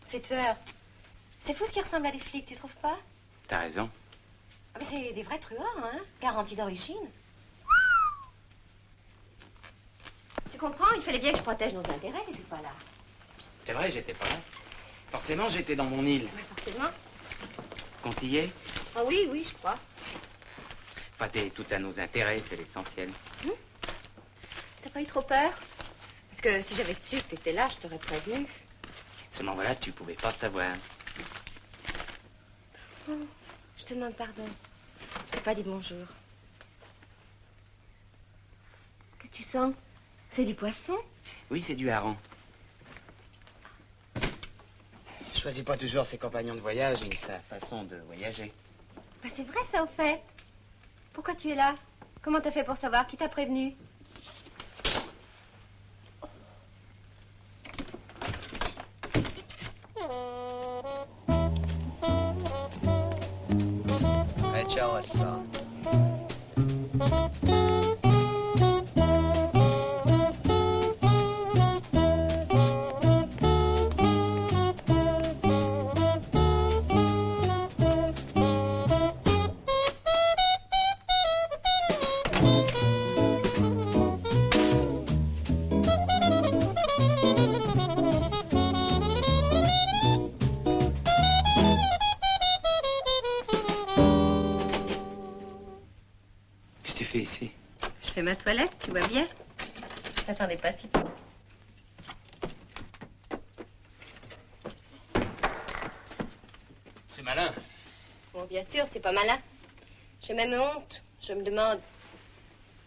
C'est tueur. C'est fou ce qui ressemble à des flics, tu trouves pas? T'as raison. Ah, mais c'est des vrais truands, hein? Garantie d'origine. Tu comprends? Il fallait bien que je protège nos intérêts, t'étais pas là. C'est vrai, j'étais pas là. Forcément, j'étais dans mon île. Oui, forcément. Qu'on y est? Ah oui, oui, je crois. Enfin, t'es tout à nos intérêts, c'est l'essentiel. T'as pas eu trop peur? Parce que si j'avais su que t'étais là, je t'aurais prévenu. Seulement voilà, tu pouvais pas savoir. Oh, je te demande pardon. Je t'ai pas dit bonjour. Qu'est-ce que tu sens? C'est du poisson? Oui, c'est du hareng. Je choisis pas toujours ses compagnons de voyage, mais sa façon de voyager. Bah, c'est vrai, ça, au fait. Pourquoi tu es là? Comment t'as fait pour savoir? Qui t'a prévenu? Ciao, ça. Ici. Je fais ma toilette, tu vois bien? T'attendais pas si peu. C'est malin. Bon, bien sûr, c'est pas malin. J'ai même honte. Je me demande...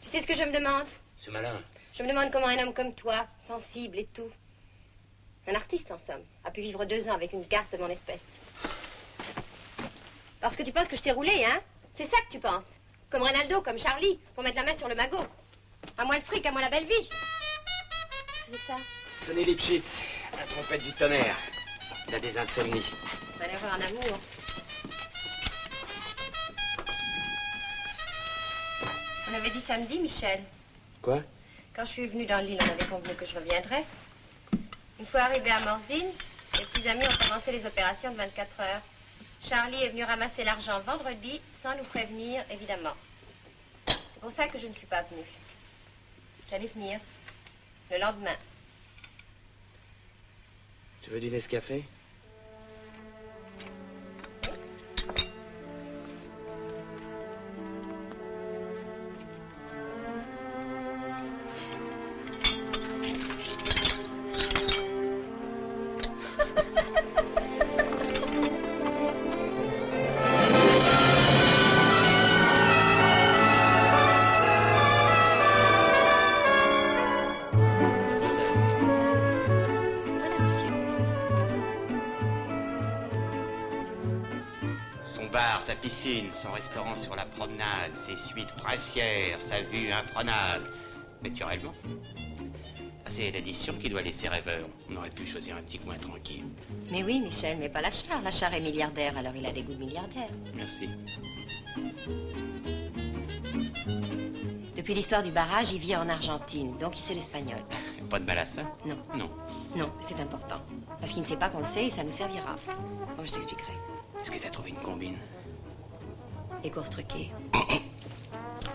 Tu sais ce que je me demande? C'est malin. Je me demande comment un homme comme toi, sensible et tout, un artiste en somme, a pu vivre 2 ans avec une garce de mon espèce. Parce que tu penses que je t'ai roulé, hein? C'est ça que tu penses? Comme Reynaldo, comme Charlie, pour mettre la main sur le magot. À moi le fric, à moi la belle vie. C'est ça. Sonny Lipschitz, la trompette du tonnerre. Il a des insomnies. Malheureux en amour. On avait dit samedi, Michel. Quoi? Quand je suis venue dans l'île, on avait convenu que je reviendrais. Une fois arrivé à Morzine, les petits amis ont commencé les opérations de 24 heures. Charlie est venu ramasser l'argent vendredi, sans nous prévenir, évidemment. C'est pour ça que je ne suis pas venue. J'allais venir le lendemain. Tu veux du Nescafé? piscine, son restaurant sur la promenade, ses suites princières, sa vue imprenable. Naturellement. C'est l'addition qui doit laisser rêveur. On aurait pu choisir un petit coin tranquille. Mais oui, Michel, mais pas Lachar. Lachar est milliardaire, alors il a des goûts de milliardaire. Merci. Depuis l'histoire du barrage, il vit en Argentine, donc il sait l'espagnol. Pas de mal à ça? Non. Non. Non, c'est important. Parce qu'il ne sait pas qu'on le sait et ça nous servira. Bon, je t'expliquerai. Est-ce que t'as trouvé une combine? Les courses truquées.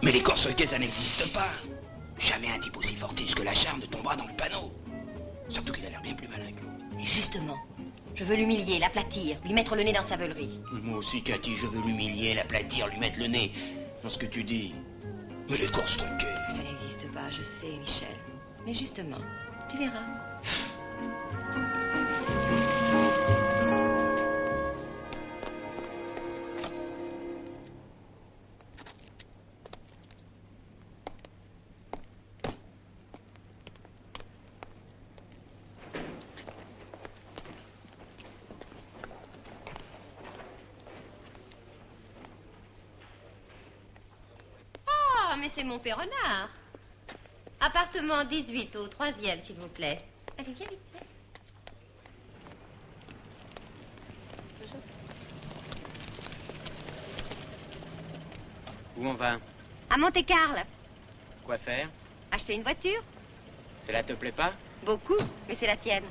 Mais les courses truquées, ça n'existe pas. Jamais un type aussi fortiche que Lachar ne tombera dans le panneau. Surtout qu'il a l'air bien plus malin que nous. Et justement, je veux l'humilier, l'aplatir, lui mettre le nez dans sa veulerie. Moi aussi, Cathy, je veux l'humilier, l'aplatir, lui mettre le nez dans ce que tu dis. Mais les courses truquées... Ça n'existe pas, je sais, Michel. Mais justement, tu verras. Mais c'est mon père renard. Appartement 18 au 3e, s'il vous plaît. Allez, viens vite. Où on va? À Monte-Carlo. Quoi faire? Acheter une voiture. Cela te plaît pas? Beaucoup, mais c'est la tienne.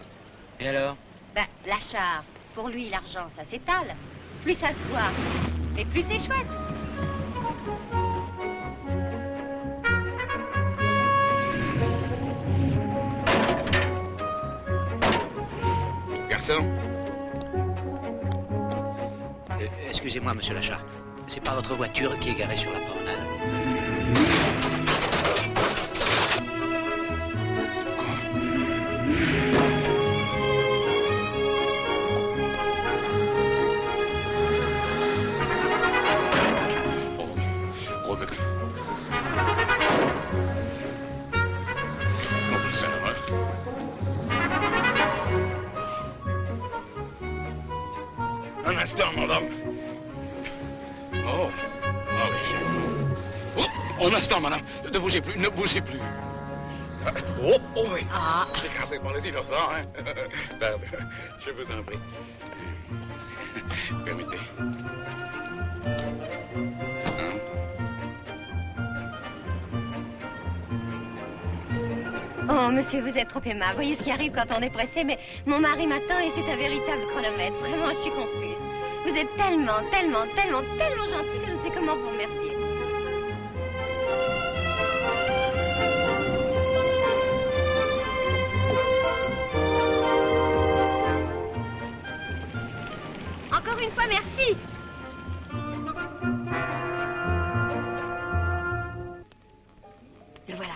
Et alors? Ben, Lachar. Pour lui, l'argent, ça s'étale. Plus ça se voit, et plus c'est chouette. Garçon? Excusez-moi, monsieur Lachar. C'est pas votre voiture qui est garée sur la promenade? Un instant, madame. Oh. Ah oui. Oh, un instant, madame. Ne bougez plus, ne bougez plus. Oh, oh oui. Ah. Écrasé par les innocents, hein. Pardon, je vous en prie. Permettez. Oh, monsieur, vous êtes trop aimable. Voyez ce qui arrive quand on est pressé, mais mon mari m'attend et c'est un véritable chronomètre. Vraiment, je suis confuse. Vous êtes tellement gentil que je ne sais comment vous remercier. Encore une fois, merci. Le voilà.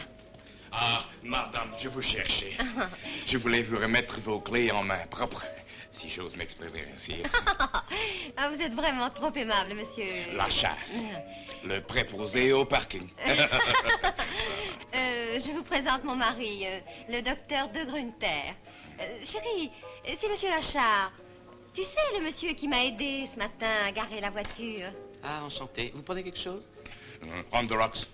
Ah, madame, je vous cherchais. Je voulais vous remettre vos clés en main propre, si j'ose m'exprimer ainsi. Ah, vous êtes vraiment trop aimable, monsieur. Lachar, le préposé au parking. Je vous présente mon mari, le docteur de Grunter. Chérie, c'est monsieur Lachar. Tu sais, le monsieur qui m'a aidé ce matin à garer la voiture. Ah, enchanté. Vous prenez quelque chose? On the rocks.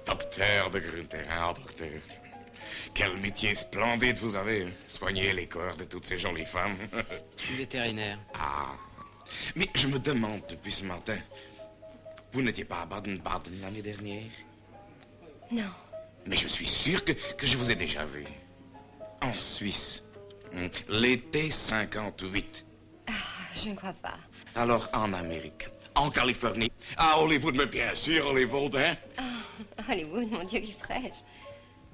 Docteur de Grunter, hein, docteur. Quel métier splendide vous avez. Soigner les corps de toutes ces jolies femmes. Je suis vétérinaire. Ah. Mais je me demande depuis ce matin, vous n'étiez pas à Baden-Baden l'année dernière? Non. Mais je suis sûr que je vous ai déjà vu. En Suisse. L'été 58. Ah, je ne crois pas. Alors en Amérique. En Californie. À Hollywood, mais bien sûr, Hollywood, hein? Oh, Hollywood, mon Dieu, qui fraîche.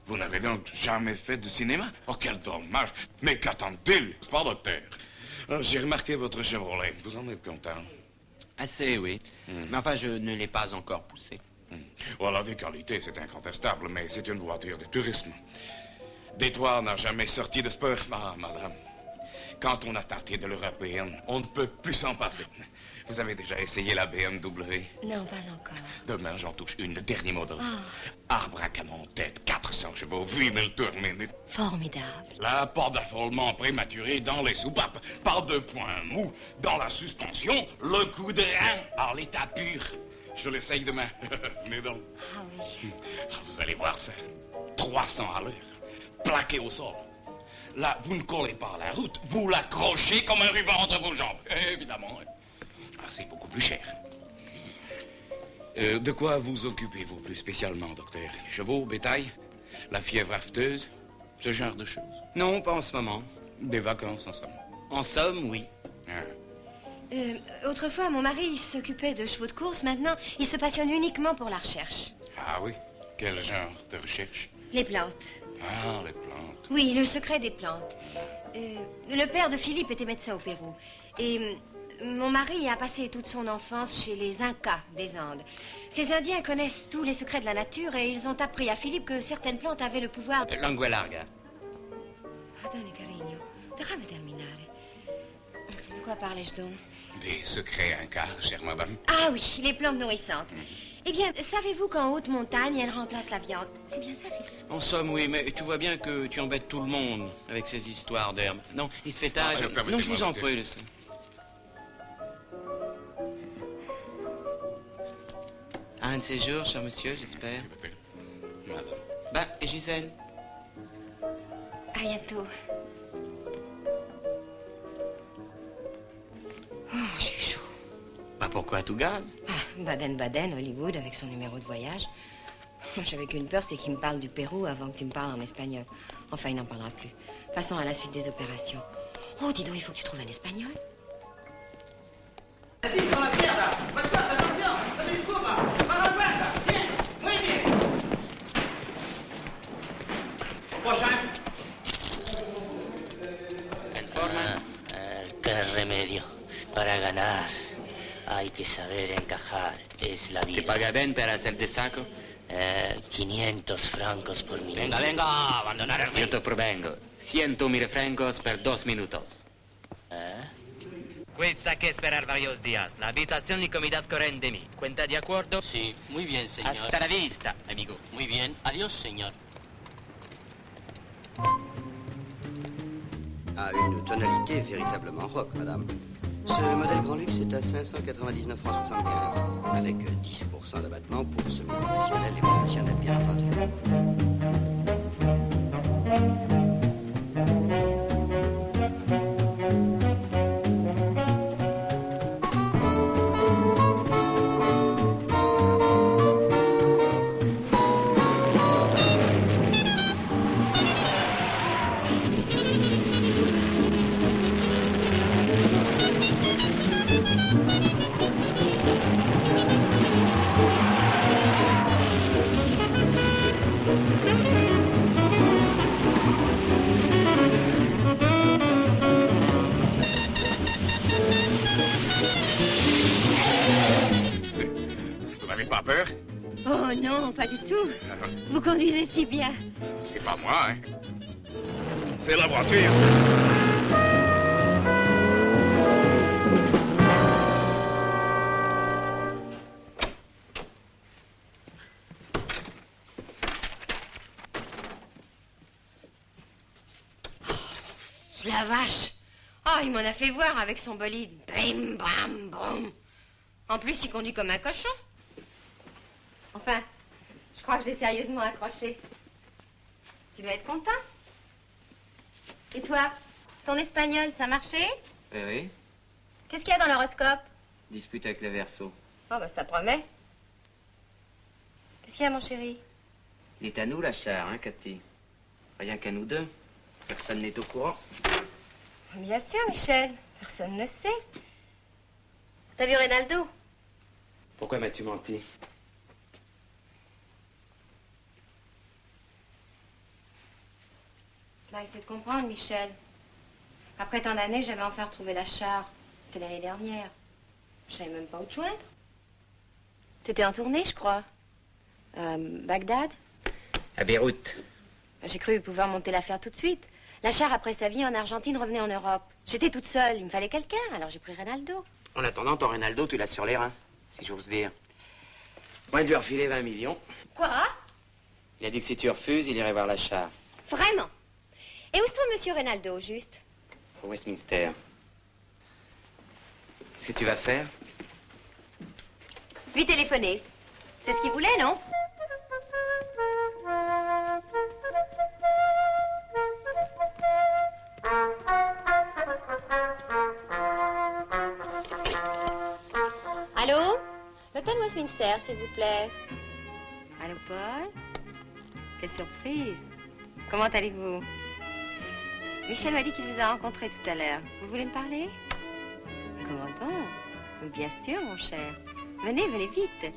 Vous n'avez donc jamais fait de cinéma? Oh, quel dommage. Mais qu'attend-il, pas docteur? J'ai remarqué votre Chevrolet. Vous en êtes content? Assez, oui. Mais enfin, je ne l'ai pas encore poussé. Voilà, des qualités, c'est incontestable, mais c'est une voiture de tourisme. Détroit n'a jamais sorti de sport. Ah, madame, Quand on a tâté de l'européenne, on ne peut plus s'en passer. Vous avez déjà essayé la BMW? Non, pas encore. Demain, j'en touche une, le dernier modèle. Ah. Arbre à canon tête, 400 chevaux, 8000 tours minute. Formidable. Là, pas d'affolement prématuré dans les soupapes, pas de point mou dans la suspension, le coup de rein en l'état pur. Je l'essaye demain. Venez donc. Ah oui. Vous allez voir ça. 300 à l'heure, plaqué au sol. Là, vous ne collez pas à la route, vous l'accrochez comme un ruban entre vos jambes. Évidemment. Ah, c'est beaucoup plus cher. De quoi vous occupez-vous plus spécialement, docteur? Chevaux, bétail, la fièvre afteuse, ce genre de choses? Non, pas en ce moment. Des vacances, en somme? En somme, oui. Ah. Autrefois, mon mari il s'occupait de chevaux de course. Maintenant, il se passionne uniquement pour la recherche. Ah oui? Quel genre de recherche? Les plantes. Ah, les plantes. Oui, le secret des plantes. Le père de Philippe était médecin au Pérou. Et mon mari a passé toute son enfance chez les Incas des Andes. Ces Indiens connaissent tous les secrets de la nature et ils ont appris à Philippe que certaines plantes avaient le pouvoir... Lingua larga. Pardonne, carigno. Déjame terminare. De quoi parlais-je donc? Des secrets incas, chère madame. Ah oui, les plantes nourrissantes. Eh bien, savez-vous qu'en haute montagne, elles remplacent la viande? C'est bien ça, Philippe? En somme, oui, mais tu vois bien que tu embêtes tout le monde avec ces histoires d'herbes. Non, il se fait tard. Non, je vous en prie, laissez. Un de ces jours, cher monsieur, j'espère. Madame. Ben, et Gisèle? À bientôt. Oh, j'ai chaud. Bah pourquoi tout gaz? Ah, Baden-Baden, Hollywood, avec son numéro de voyage. J'avais qu'une peur, c'est qu'il me parle du Pérou avant que tu me parles en espagnol. Enfin, il n'en parlera plus. Passons à la suite des opérations. Oh, dis donc, il faut que tu trouves un espagnol. Así, con la izquierda. Pascual, atención. No te disculpa. Para la puerta. Bien. Muy bien. Prochain. En forma. Qué remedio. Para ganar hay que saber encajar. Es la vida. ¿Te paga bien para hacer de saco? 500 francos por minuto. Venga, venga, abandonar el... Yo te provengo. 100.000 francos per 2 minutos. Questa che esperar varios días. La habitación y comida corren de mí. ¿Cuenta de acuerdo? Sí, muy bien, señor. Hasta la vista, amigo. Muy bien. Adiós, señor. A une tonalité véritablement rock, madame. Ce modèle Grand Luxe est à 599 francs 75, avec 10% d'abattement pour semi-professionnels et professionnels, bien entendu. Pas peur? Oh non, pas du tout. Vous conduisez si bien. C'est pas moi, hein. C'est la voiture. La vache. Oh, il m'en a fait voir avec son bolide. Bim, bam, boum. En plus, il conduit comme un cochon. Enfin, je crois que j'ai sérieusement accroché. Tu dois être content. Et toi, ton espagnol, ça marchait? Oui, oui. Qu'est-ce qu'il y a dans l'horoscope? Dispute avec les Verseaux. Oh, bah ça promet. Qu'est-ce qu'il y a, mon chéri? Il est à nous, la char, hein, Cathy? Rien qu'à nous deux. Personne n'est au courant. Bien sûr, Michel. Personne ne sait. T'as vu Reynaldo? Pourquoi m'as-tu menti? Bah, essaie de comprendre, Michel. Après tant d'années, j'avais enfin retrouvé la char. C'était l'année dernière. Je savais même pas où te joindre. T'étais en tournée, je crois. Bagdad? À Beyrouth. J'ai cru pouvoir monter l'affaire tout de suite. Lachar, après sa vie en Argentine, revenait en Europe. J'étais toute seule, il me fallait quelqu'un, alors j'ai pris Reynaldo. En attendant, ton Reynaldo, tu l'as sur les reins, si j'ose dire. Moi, de lui refiler 20 millions. Quoi? Il a dit que si tu refuses, il irait voir Lachar. Vraiment? Et où se trouve monsieur Reynaldo, au juste? Au Westminster. Qu'est-ce que tu vas faire? Lui téléphoner. C'est ce qu'il voulait, non? Allô? L'hôtel Westminster, s'il vous plaît. Allô, Paul? Quelle surprise. Comment allez-vous? Michel m'a dit qu'il vous a rencontré tout à l'heure. Vous voulez me parler? Comment donc? Bien sûr, mon cher. Venez, venez vite.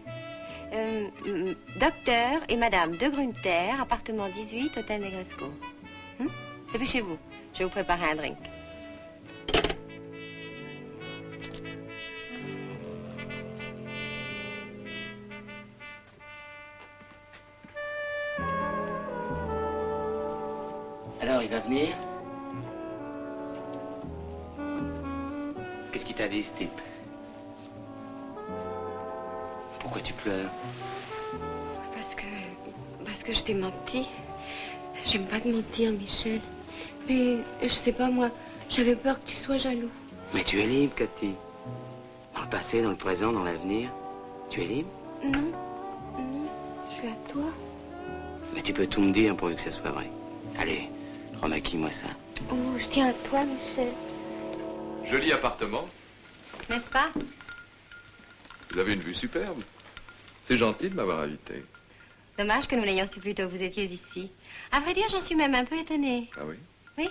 Docteur et Madame de Grunter, appartement 18, hôtel Negresco. Dépêchez-vous, je vais vous préparer un drink. Alors, il va venir? Qu'est-ce qu'il t'a dit, ce type? Pourquoi tu pleures? Parce que je t'ai menti. J'aime pas te mentir, Michel. Mais je sais pas, moi, j'avais peur que tu sois jaloux. Mais tu es libre, Cathy. Dans le passé, dans le présent, dans l'avenir. Tu es libre? Non, non, je suis à toi. Mais tu peux tout me dire pourvu que ce soit vrai. Allez, remaquille-moi ça. Oh, je tiens à toi, Michel. Joli appartement. N'est-ce pas? Vous avez une vue superbe. C'est gentil de m'avoir invité. Dommage que nous l'ayons su plus tôt, vous étiez ici. À vrai dire, j'en suis même un peu étonnée. Ah oui? Oui.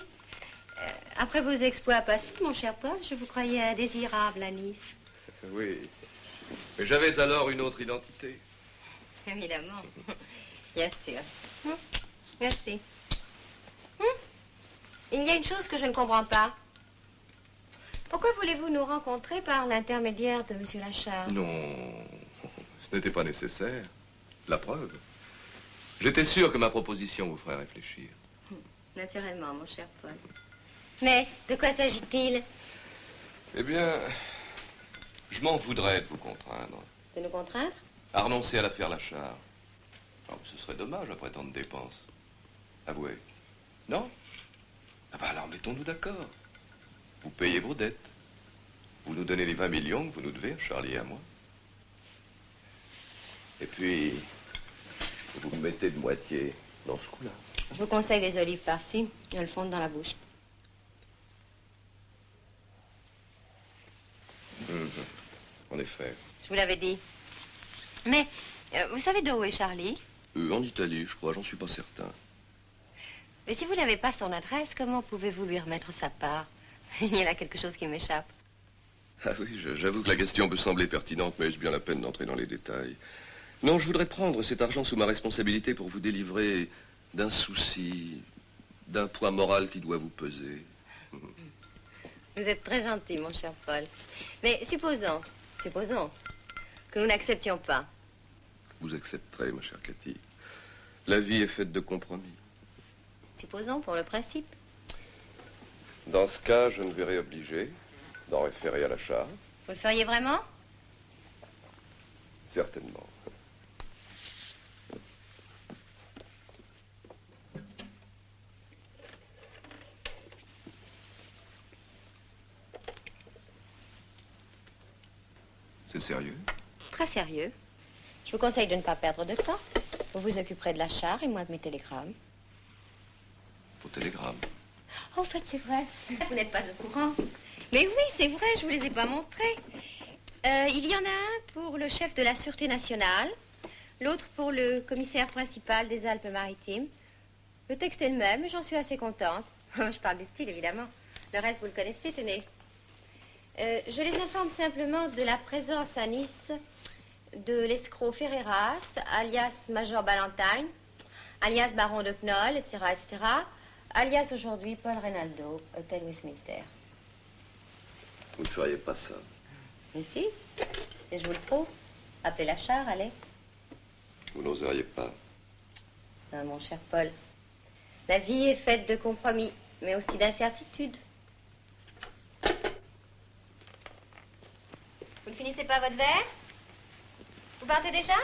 Après vos exploits passés, mon cher Paul, je vous croyais indésirable à Nice. Oui. Mais j'avais alors une autre identité. Évidemment. Bien sûr. Merci. Il y a une chose que je ne comprends pas. Pourquoi voulez-vous nous rencontrer par l'intermédiaire de monsieur Lachar? Non, ce n'était pas nécessaire. La preuve. J'étais sûr que ma proposition vous ferait réfléchir. Naturellement, mon cher Paul. Mais de quoi s'agit-il? Eh bien, je m'en voudrais de vous contraindre. De nous contraindre? À renoncer à l'affaire Lachar. Oh, ce serait dommage après tant de dépenses. Avouez. Non? Ah bah alors mettons-nous d'accord. Vous payez vos dettes. Vous nous donnez les 20 millions que vous nous devez, Charlie et à moi. Et puis, vous me mettez de moitié dans ce coup-là. Je vous conseille les olives farcies. Elles fondent dans la bouche. En effet. Je vous l'avais dit. Mais, vous savez d'où est Charlie? En Italie, je crois, j'en suis pas certain. Mais si vous n'avez pas son adresse, comment pouvez-vous lui remettre sa part? Il y a là quelque chose qui m'échappe. Ah oui, j'avoue que la question peut sembler pertinente, mais est-ce bien la peine d'entrer dans les détails? Non, je voudrais prendre cet argent sous ma responsabilité pour vous délivrer d'un souci, d'un poids moral qui doit vous peser. Vous êtes très gentil, mon cher Paul. Mais supposons que nous n'acceptions pas. Vous accepterez, ma chère Cathy. La vie est faite de compromis. Supposons pour le principe. Dans ce cas, je me verrai obligé d'en référer à Lachar. Vous le feriez vraiment? Certainement. C'est sérieux? Très sérieux. Je vous conseille de ne pas perdre de temps. Vous vous occuperez de Lachar et moi de mes télégrammes. Vos télégrammes? Oh, en fait, c'est vrai. Vous n'êtes pas au courant. Mais oui, c'est vrai, je vous les ai pas montrés. Il y en a un pour le chef de la Sûreté nationale, l'autre pour le commissaire principal des Alpes-Maritimes. Le texte est le même, mais j'en suis assez contente. Je parle du style, évidemment. Le reste, vous le connaissez, tenez. Je les informe simplement de la présence à Nice de l'escroc Ferreras, alias Major Ballantyne, alias Baron de Knoll, etc., etc., alias aujourd'hui Paul Reynaldo, hôtel Westminster. Vous ne feriez pas ça. Mais si, et je vous le prouve. Appelez Lachar, allez. Vous n'oseriez pas. Ah, mon cher Paul, la vie est faite de compromis. mais aussi d'incertitude. Vous ne finissez pas votre verre? Vous partez déjà?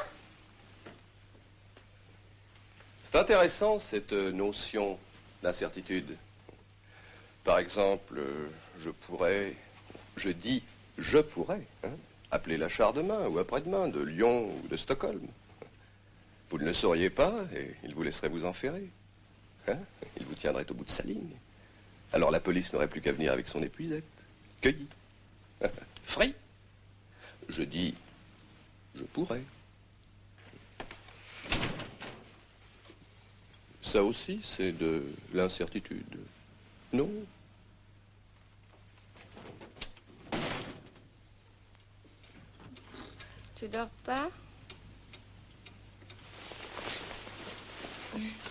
C'est intéressant, cette notion d'incertitude. Par exemple, je pourrais appeler la char demain ou après-demain de Lyon ou de Stockholm. Vous ne le sauriez pas et il vous laisserait vous enferrer. Hein? Il vous tiendrait au bout de sa ligne. Alors la police n'aurait plus qu'à venir avec son épuisette. Cueillie. Frais. Je dis, je pourrais. Ça aussi, c'est de l'incertitude. Non? Tu dors pas?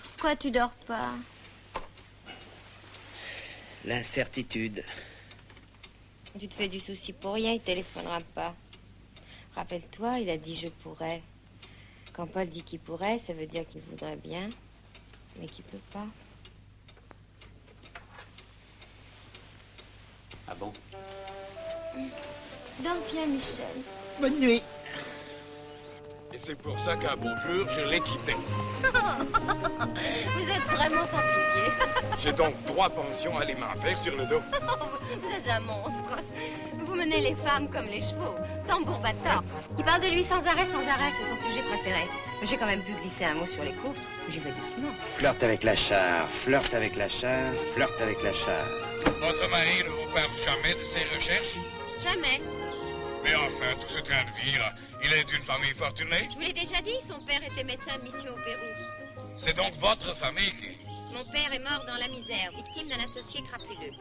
Pourquoi tu dors pas? L'incertitude. Tu te fais du souci pour rien, il téléphonera pas. Rappelle-toi, il a dit je pourrais. Quand Paul dit qu'il pourrait, ça veut dire qu'il voudrait bien, mais qu'il peut pas. Ah bon? Dors bien, Michel. Bonne nuit. Et c'est pour ça qu'un beau jour, je l'ai quitté. Vous êtes vraiment sans pitié. J'ai donc 3 pensions à les mains faire sur le dos. Vous êtes un monstre. Vous menez les femmes comme les chevaux, tambour battant. Il parle de lui sans arrêt, c'est son sujet préféré. Mais j'ai quand même pu glisser un mot sur les courses. J'y vais doucement. Flirte avec la char, flirte avec la char, flirte avec la char. Votre mari ne vous parle jamais de ses recherches? Jamais. Mais enfin, tout ce train de vie, là, il est d'une famille fortunée? Je vous l'ai déjà dit, son père était médecin de mission au Pérou. C'est donc votre famille qui... Mon père est mort dans la misère, victime d'un associé crapuleux.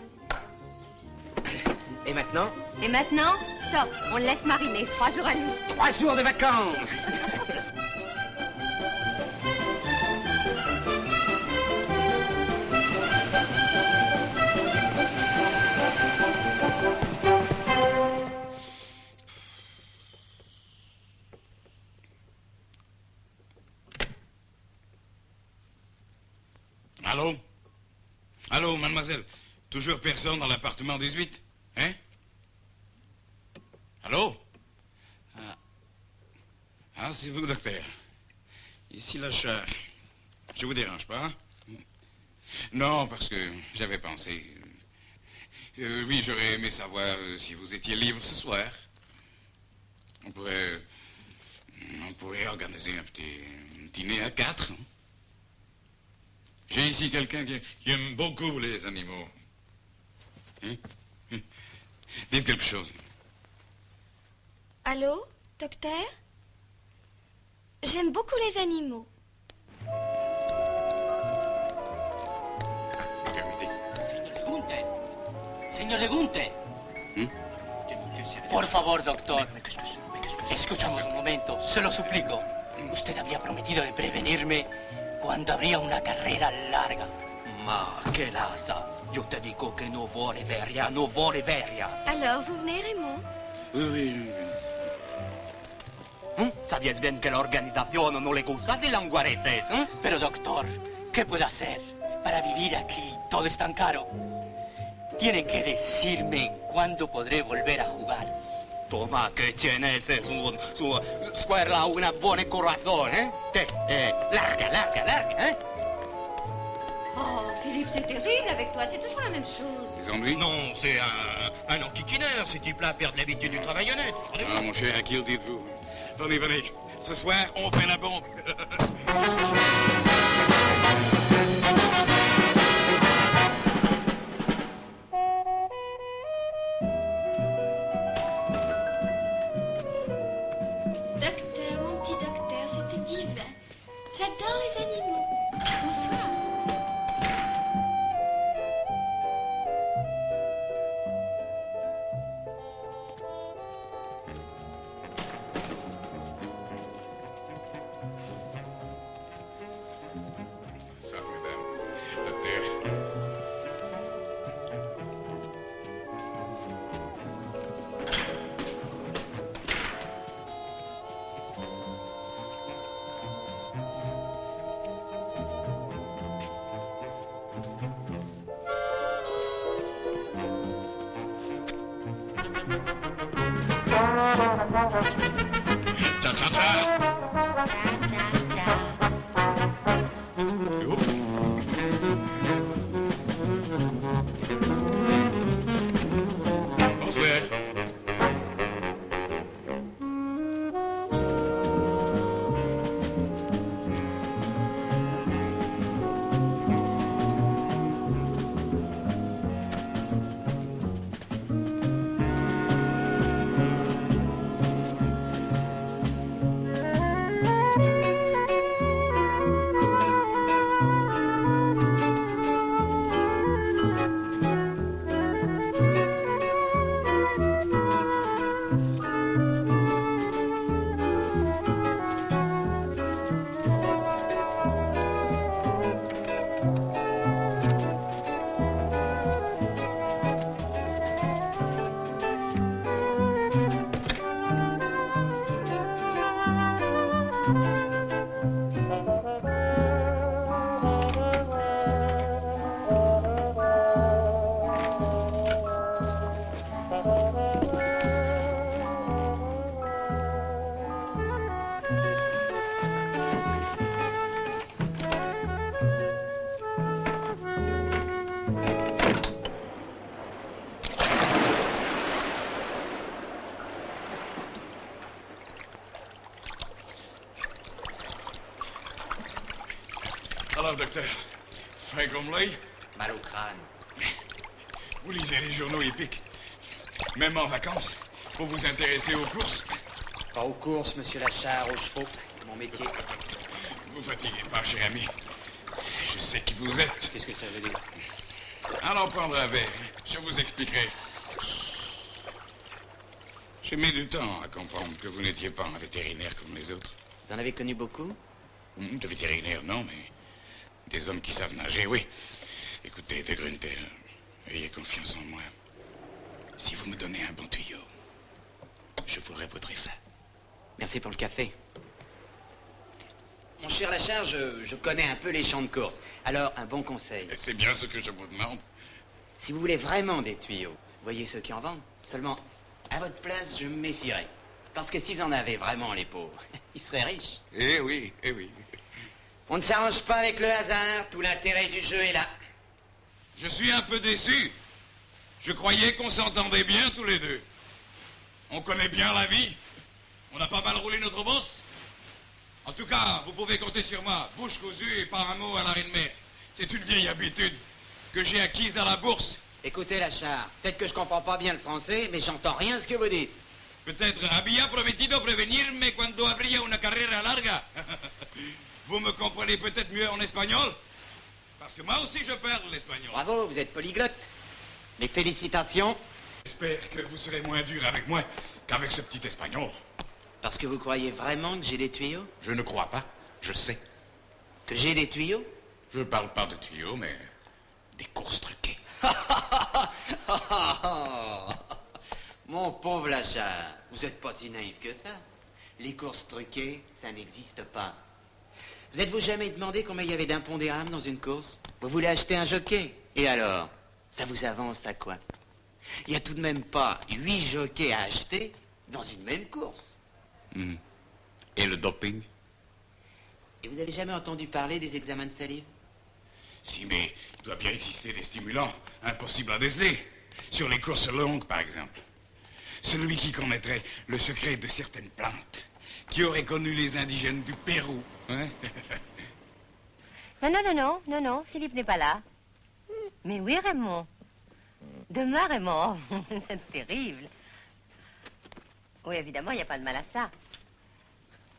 Et maintenant? Et maintenant, stop, on le laisse mariner, 3 jours à nous. 3 jours de vacances. Allô? Allô, mademoiselle? Toujours personne dans l'appartement 18? Hein? Allô? Ah, c'est vous, docteur. Ici la char. Je vous dérange pas? Non, parce que j'avais pensé... oui, j'aurais aimé savoir si vous étiez libre ce soir. On pourrait organiser un petit dîner à 4. J'ai ici quelqu'un qui aime beaucoup les animaux. Hein? Dites quelque chose. Allô, docteur? J'aime beaucoup les animaux. Señor Gunte. Por favor, doctor. Escúchame un momento, se lo suplico. Usted había prometido de prevenirme cuando habría una carrera larga. Ma, qué laza. Yo te digo que no vuole veria, no vuole veria. Alors, vous venez, Raymond? Oui. Sabías bien que la organización no le gusta de languaretes, ¿eh? Pero, doctor, ¿qué puedo hacer? Para vivir aquí todo es tan caro. Tiene que decirme cuándo podré volver a jugar. Toma, que tienes su escuela una buena corazón, ¿eh? Larga, ¿eh? Oh, Philippe, c'est terrible avec toi, c'est toujours la même chose. Les ennuis? Non, c'est un enquiquineur, ce type-là perd l'habitude du travail honnête. Ah, mon cher, à qui le dites-vous? Venez. Ce soir, on fait la bombe. Docteur, mon petit docteur, c'était divin. J'adore les animaux. Bonsoir. Ça, mesdames, docteur. Ciao, ciao, ciao. Bonsoir. Alors, docteur, frais comme l'œil? Mal au crâne. Vous lisez les journaux épiques. Même en vacances, faut vous intéresser aux courses. Pas aux courses, monsieur Lachard, aux chevaux. C'est mon métier. Vous fatiguez pas, cher ami. Je sais qui vous êtes. Qu'est-ce que ça veut dire? Allons prendre un verre. Je vous expliquerai. J'ai mis du temps à comprendre que vous n'étiez pas un vétérinaire comme les autres. Vous en avez connu beaucoup? De vétérinaires, non, mais des hommes qui savent nager, oui. Écoutez, de Gruntel, ayez confiance en moi. Si vous me donnez un bon tuyau, je vous révaudrai ça. Merci pour le café. Mon cher Lachard, je connais un peu les champs de course. Alors, un bon conseil. C'est bien ce que je vous demande. Si vous voulez vraiment des tuyaux, voyez ceux qui en vendent. Seulement, à votre place, je me méfierais. Parce que s'ils en avaient vraiment, les pauvres, ils seraient riches. Eh oui, eh oui. On ne s'arrange pas avec le hasard, tout l'intérêt du jeu est là. Je suis un peu déçu. Je croyais qu'on s'entendait bien tous les deux. On connaît bien la vie. On a pas mal roulé notre bosse. En tout cas, vous pouvez compter sur moi, bouche cousue et pas un mot à l'arrêt de mer. C'est une vieille habitude que j'ai acquise à la bourse. Écoutez, Lachard, peut-être que je comprends pas bien le français, mais j'entends rien ce que vous dites. Peut-être había prometido prevenirme cuando habría una carrera larga. Vous me comprenez peut-être mieux en espagnol? Parce que moi aussi je parle l'espagnol. Bravo, vous êtes polyglotte. Mes félicitations. J'espère que vous serez moins dur avec moi qu'avec ce petit espagnol. Parce que vous croyez vraiment que j'ai des tuyaux? Je ne crois pas, je sais. Que j'ai des tuyaux? Je ne parle pas de tuyaux, mais des courses truquées. Mon pauvre Lachard, vous n'êtes pas si naïf que ça. Les courses truquées, ça n'existe pas. Vous êtes-vous jamais demandé combien il y avait d'impondérables dans une course? Vous voulez acheter un jockey? Et alors? Ça vous avance à quoi? Il n'y a tout de même pas 8 jockeys à acheter dans une même course. Et le doping? Et vous avez jamais entendu parler des examens de salive? Si, mais il doit bien exister des stimulants impossibles à déceler. Sur les courses longues, par exemple. Celui qui connaîtrait le secret de certaines plantes, qui aurait connu les indigènes du Pérou, hein? Non, Philippe n'est pas là. Mais oui, Raymond. Demain, Raymond, c'est terrible. Oui, évidemment, il n'y a pas de mal à ça.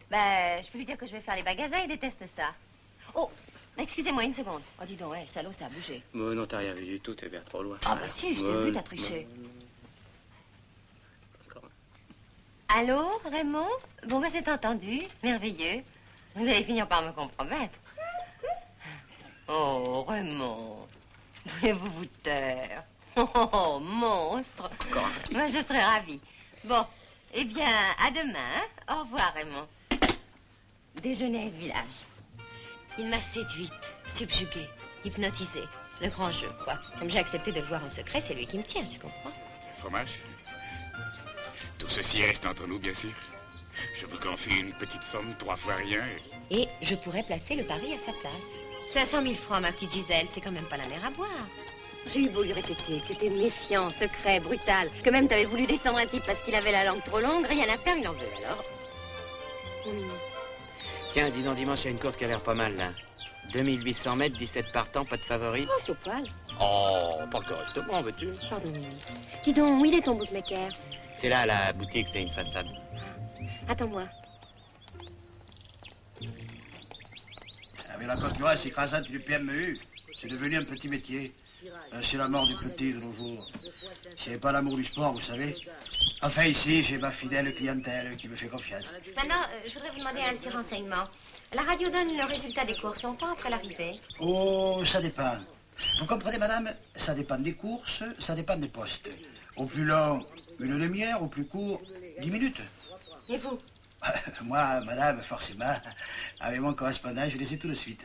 Ben, je peux lui dire que je vais faire les magasins, il déteste ça. Oh, excusez-moi une seconde. Oh, dis donc, salaud, ça a bougé. Non, t'as rien vu du tout, t'es bien trop loin. Ah, bah si, je t'ai vu, t'as triché. Allô, Raymond? Bon, ben, c'est entendu. Merveilleux. Vous allez finir par me compromettre. Oh, Raymond. Voulez-vous vous taire? Oh, monstre. Moi, je serais ravie. Bon, eh bien, à demain. Au revoir, Raymond. Déjeuner à ce village. Il m'a séduite, subjuguée, hypnotisée. Le grand jeu, quoi. Comme j'ai accepté de le voir en secret, c'est lui qui me tient, tu comprends? Fromage? Tout ceci reste entre nous, bien sûr. Je vous confie une petite somme, 3 fois rien. Et je pourrais placer le pari à sa place. 500 000 francs, ma petite Gisèle, c'est quand même pas la mer à boire. J'ai eu beau lui répéter que t'étais méfiant, secret, brutal, que même t'avais voulu descendre un type parce qu'il avait la langue trop longue, rien à faire, il en veut alors. Tiens, dis donc, dimanche, il y a une course qui a l'air pas mal, là. 2800 mètres, 17 partants, pas de favori. Oh, c'est au poil. Oh, pas correctement, veux-tu? Pardon. Dis donc, où il est ton bookmaker? C'est là, la boutique, c'est une façade. Attends-moi. Avec la concurrence écrasante du PMU, c'est devenu un petit métier. C'est la mort du petit de nos jours. C'est pas l'amour du sport, vous savez. Enfin, ici, j'ai ma fidèle clientèle qui me fait confiance. Maintenant, je voudrais vous demander un petit renseignement. La radio donne le résultat des courses longtemps après l'arrivée. Oh, ça dépend. Vous comprenez, madame? Ça dépend des courses, ça dépend des postes. Au plus long, 1 demi-heure, au plus court, 10 minutes. Et vous? Moi, madame, forcément, avec mon correspondant, je les ai tout de suite.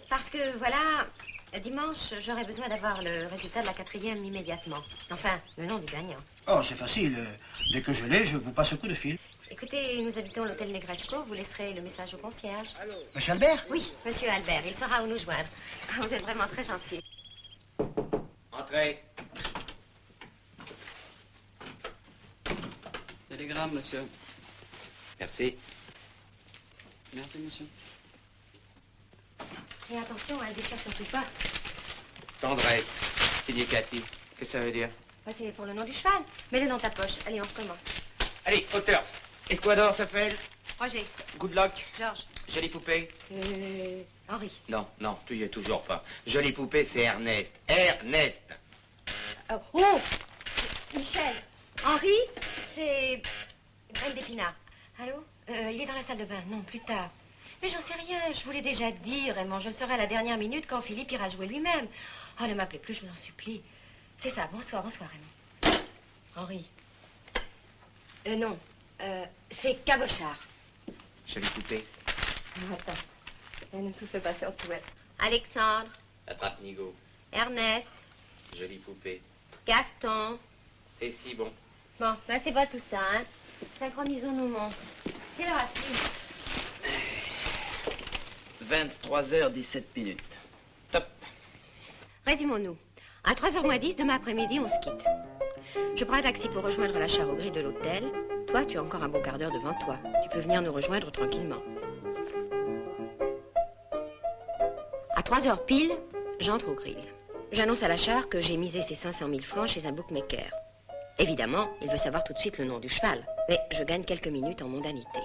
Parce que, voilà, dimanche, j'aurais besoin d'avoir le résultat de la 4e immédiatement. Enfin, le nom du gagnant. Oh, c'est facile. Dès que je l'ai, je vous passe un coup de fil. Écoutez, nous habitons l'hôtel Negresco. Vous laisserez le message au concierge. Monsieur Albert? Oui, monsieur Albert. Il saura où nous joindre. Vous êtes vraiment très gentil. Entrez. Télégramme, monsieur. Merci. Merci, monsieur. Et attention, elle déchire surtout pas. Tendresse. Signé Cathy. Qu'est-ce que ça veut dire? C'est pour le nom du cheval. Mets-le dans ta poche. Allez, on recommence. Allez, auteur. Esquador s'appelle? Roger. Good luck. Georges. Jolie poupée? Henri. Non, non, tu y es toujours pas. Jolie poupée, c'est Ernest. Ernest. Oh! Michel. Henri, c'est Graine d'épinard. Allô? Il est dans la salle de bain. Non, plus tard. Mais j'en sais rien. Je vous l'ai déjà dit, Raymond. Je le saurai à la dernière minute quand Philippe ira jouer lui-même. Oh, ne m'appelez plus, je vous en supplie. C'est ça. Bonsoir, bonsoir, Raymond. Henri. Non. C'est Cabochard. Jolie poupée. Attends. Ne me souffle pas sur tout. Alexandre. Attrape Nigo. Ernest. Jolie poupée. Gaston. C'est si bon. Bon, ben c'est pas tout ça, hein. Synchronisons nos montres. Quelle heure a-t-il? 23h17. Top. Résumons-nous. À 3h moins 10, demain après-midi, on se quitte. Je prends un taxi pour rejoindre la char au gris de l'hôtel. Toi, tu as encore un bon quart d'heure devant toi. Tu peux venir nous rejoindre tranquillement. À 3h pile, j'entre au grill. J'annonce à la char que j'ai misé ces 500 000 francs chez un bookmaker. Évidemment, il veut savoir tout de suite le nom du cheval. Mais je gagne quelques minutes en mondanité.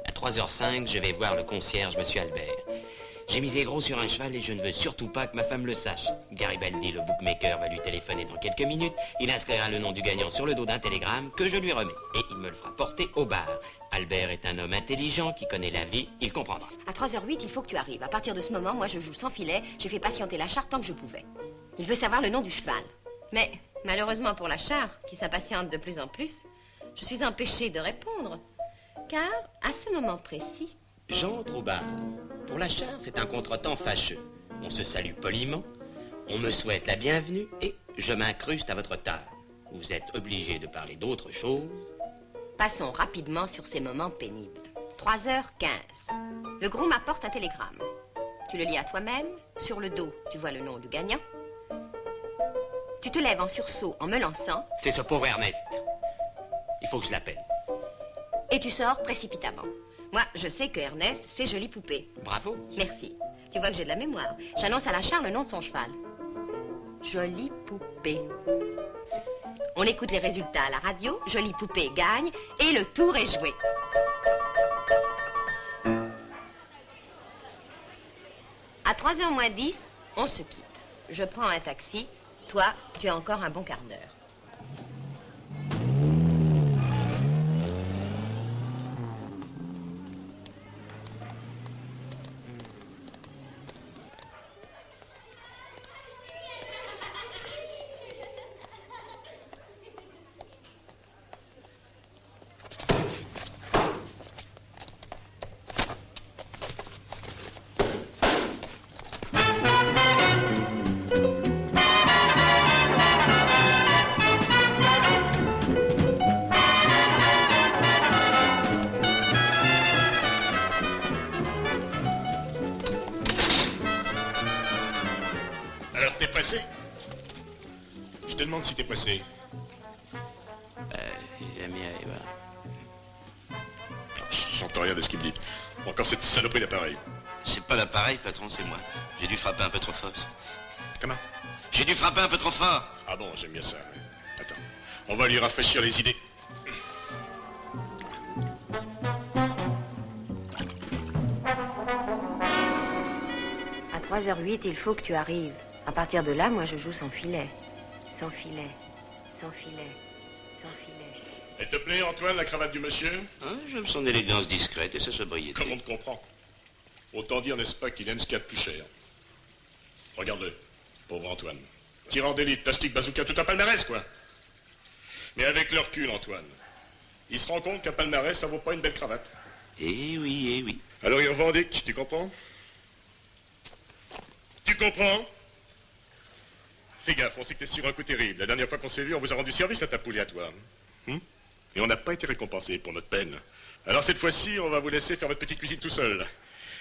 À 3h05, je vais voir le concierge, monsieur Albert. J'ai misé gros sur un cheval et je ne veux surtout pas que ma femme le sache. Garibaldi, le bookmaker, va lui téléphoner dans quelques minutes. Il inscrira le nom du gagnant sur le dos d'un télégramme que je lui remets. Et il me le fera porter au bar. Albert est un homme intelligent qui connaît la vie, il comprendra. À 3h08, il faut que tu arrives. À partir de ce moment, moi, je joue sans filet. J'ai fait patienter la char tant que je pouvais. Il veut savoir le nom du cheval. Mais, malheureusement pour la char, qui s'impatiente de plus en plus, je suis empêchée de répondre. Car, à ce moment précis... J'entre au bar. Pour la char, c'est un contretemps fâcheux. On se salue poliment, on me souhaite la bienvenue et je m'incruste à votre table. Vous êtes obligé de parler d'autre chose. Passons rapidement sur ces moments pénibles. 3h15. Le gros m'apporte un télégramme. Tu le lis à toi-même. Sur le dos, tu vois le nom du gagnant. Tu te lèves en sursaut en me lançant. C'est ce pauvre Ernest. Il faut que je l'appelle. Et tu sors précipitamment. Moi, je sais que Ernest, c'est Jolie Poupée. Bravo. Merci. Tu vois que j'ai de la mémoire. J'annonce à la char le nom de son cheval. Jolie Poupée. On écoute les résultats à la radio. Jolie Poupée gagne et le tour est joué. À 3h moins 10, on se quitte. Je prends un taxi. Toi, tu as encore un bon quart d'heure. pressé? Je te demande si t'es pressé. Jamais allé voir. J'entends rien de ce qu'il me dit. Encore cette saloperie d'appareil. C'est pas l'appareil, patron, c'est moi. J'ai dû frapper un peu trop fort. Comment? J'ai dû frapper un peu trop fort. Ah bon, j'aime bien ça. Attends, on va lui rafraîchir les idées. À 3h08, il faut que tu arrives. À partir de là, moi, je joue sans filet. Sans filet. Sans filet. Sans filet. Elle te plaît, Antoine, la cravate du monsieur? Hein, j'aime son élégance discrète et sa sobriété. Comme on te comprend. Autant dire, n'est-ce pas, qu'il aime ce qu'il y a de plus cher. Regarde-le, pauvre Antoine. Tirant d'élite, plastique, bazooka, tout un palmarès, quoi. Mais avec le recul, Antoine, il se rend compte qu'un palmarès, ça vaut pas une belle cravate. Eh oui, eh oui. Alors il revendique, tu comprends? Tu comprends? Fais gaffe, on sait que t'es sur un coup terrible. La dernière fois qu'on s'est vu, on vous a rendu service à ta poulet à toi. Et on n'a pas été récompensé pour notre peine. Alors cette fois-ci, on va vous laisser faire votre petite cuisine tout seul.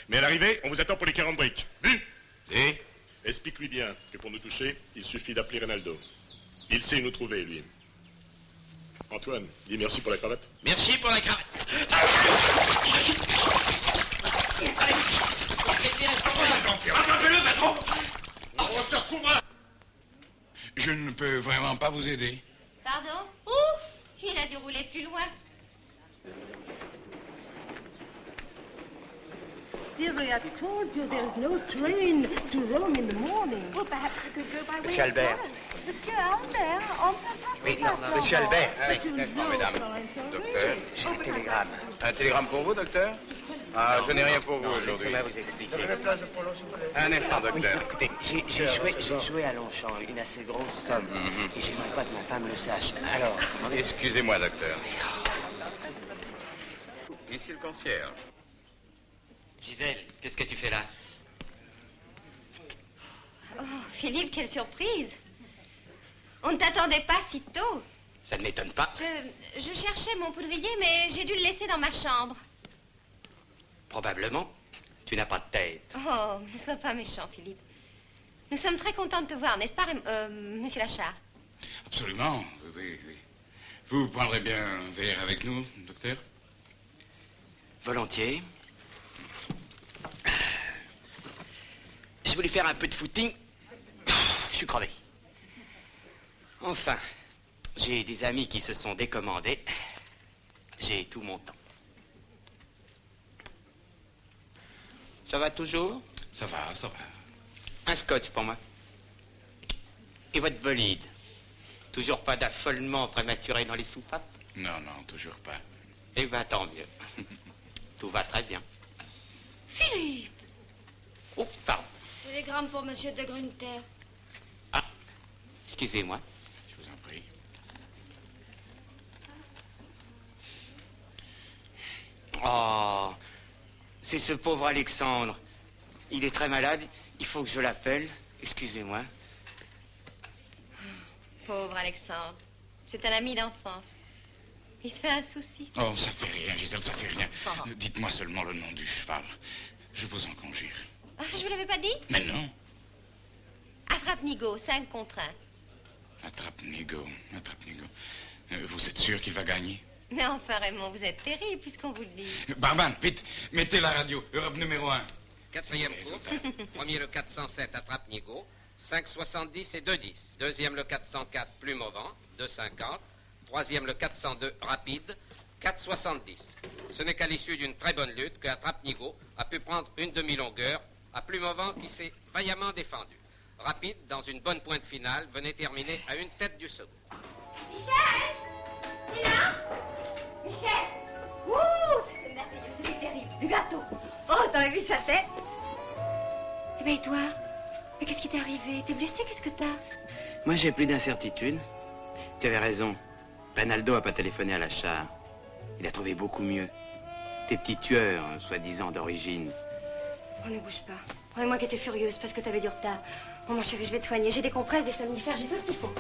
Mais à l'arrivée, on vous attend pour les 40 briques. Vu? Et? Explique-lui bien que pour nous toucher, il suffit d'appeler Rinaldo. Il sait où nous trouver, lui. Antoine, dis merci pour la cravate. Merci pour la cravate. Rattrapez-le, patron! On se retrouvera! Je ne peux vraiment pas vous aider. Pardon? Ouf! Il a dû rouler plus loin. Dearie, I told you there's no train to Rome in the morning. Well, perhaps we could go by way Monsieur of Albert. drive. Monsieur Albert, on peut pas Oui, se non, faire Monsieur Florence. Albert. But you N'est-ce pas, know mesdames? Florence already. Docteur, j'ai un télégramme. Un télégramme pour vous, docteur? Ah, je n'ai rien pour vous aujourd'hui. Laissez-moi vous expliquer. Un instant, docteur. Écoutez, j'ai joué à Longchamp une assez grosse somme. Et j'aimerais pas que ma femme le sache. Alors, Excusez-moi, docteur. Ici le concierge. Gisèle, qu'est-ce que tu fais là? Oh, Philippe, quelle surprise! On ne t'attendait pas si tôt. Ça ne m'étonne pas. Je cherchais mon poudrier, mais j'ai dû le laisser dans ma chambre. Probablement. Tu n'as pas de tête. Oh, ne sois pas méchant, Philippe. Nous sommes très contents de te voir, n'est-ce pas, monsieur Lachard? Absolument, oui. Vous prendrez bien un verre avec nous, docteur? Volontiers. Je voulais faire un peu de footing. Je suis crevé. Enfin, j'ai des amis qui se sont décommandés. J'ai tout mon temps. Ça va toujours? Ça va. Un scotch pour moi. Et votre bolide? Toujours pas d'affolement prématuré dans les soupapes? Non, toujours pas. Eh bien, tant mieux. Tout va très bien. Philippe! Oh, pardon. Télégramme pour Monsieur de Grunter. Excusez-moi. Je vous en prie. Oh, c'est ce pauvre Alexandre. Il est très malade. Il faut que je l'appelle. Excusez-moi. Pauvre Alexandre. C'est un ami d'enfance. Il se fait un souci. Oh, ça fait rien, Gisèle, ça fait rien. Oh. Dites-moi seulement le nom du cheval. Je vous en conjure. Ah, je vous l'avais pas dit? Mais non. Attrape-nigo, 5 contre 1. Attrape-nigo. Vous êtes sûr qu'il va gagner? Mais enfin, Raymond, vous êtes terrible puisqu'on vous le dit. Barban, vite, mettez la radio. Europe numéro 1. Quatrième course. Premier le 407, Attrape-nigo. 5,70 et 2,10. Deuxième le 404, Plume au vent. 2,50. Troisième le 402, Rapide. 4,70. Ce n'est qu'à l'issue d'une très bonne lutte que Attrape-nigo a pu prendre une demi-longueur à Plume au vent qui s'est vaillamment défendu. Rapide, dans une bonne pointe finale, venait terminer à une tête du second. Michel! T'es là? Michel! Ouh, c'était merveilleux, c'était terrible. Du gâteau. Oh, t'avais vu sa tête? Eh bien, et toi? Mais qu'est-ce qui t'est arrivé? T'es blessé? Qu'est-ce que t'as? Moi, j'ai plus d'incertitude. Tu avais raison. Rinaldo a pas téléphoné à Lachard. Il a trouvé beaucoup mieux. Tes petits tueurs, soi-disant d'origine. Oh, ne bouge pas. Promets-moi qu'elle était furieuse parce que t'avais du retard. Oh, mon chéri, je vais te soigner. J'ai des compresses, des somnifères, j'ai tout ce qu'il faut.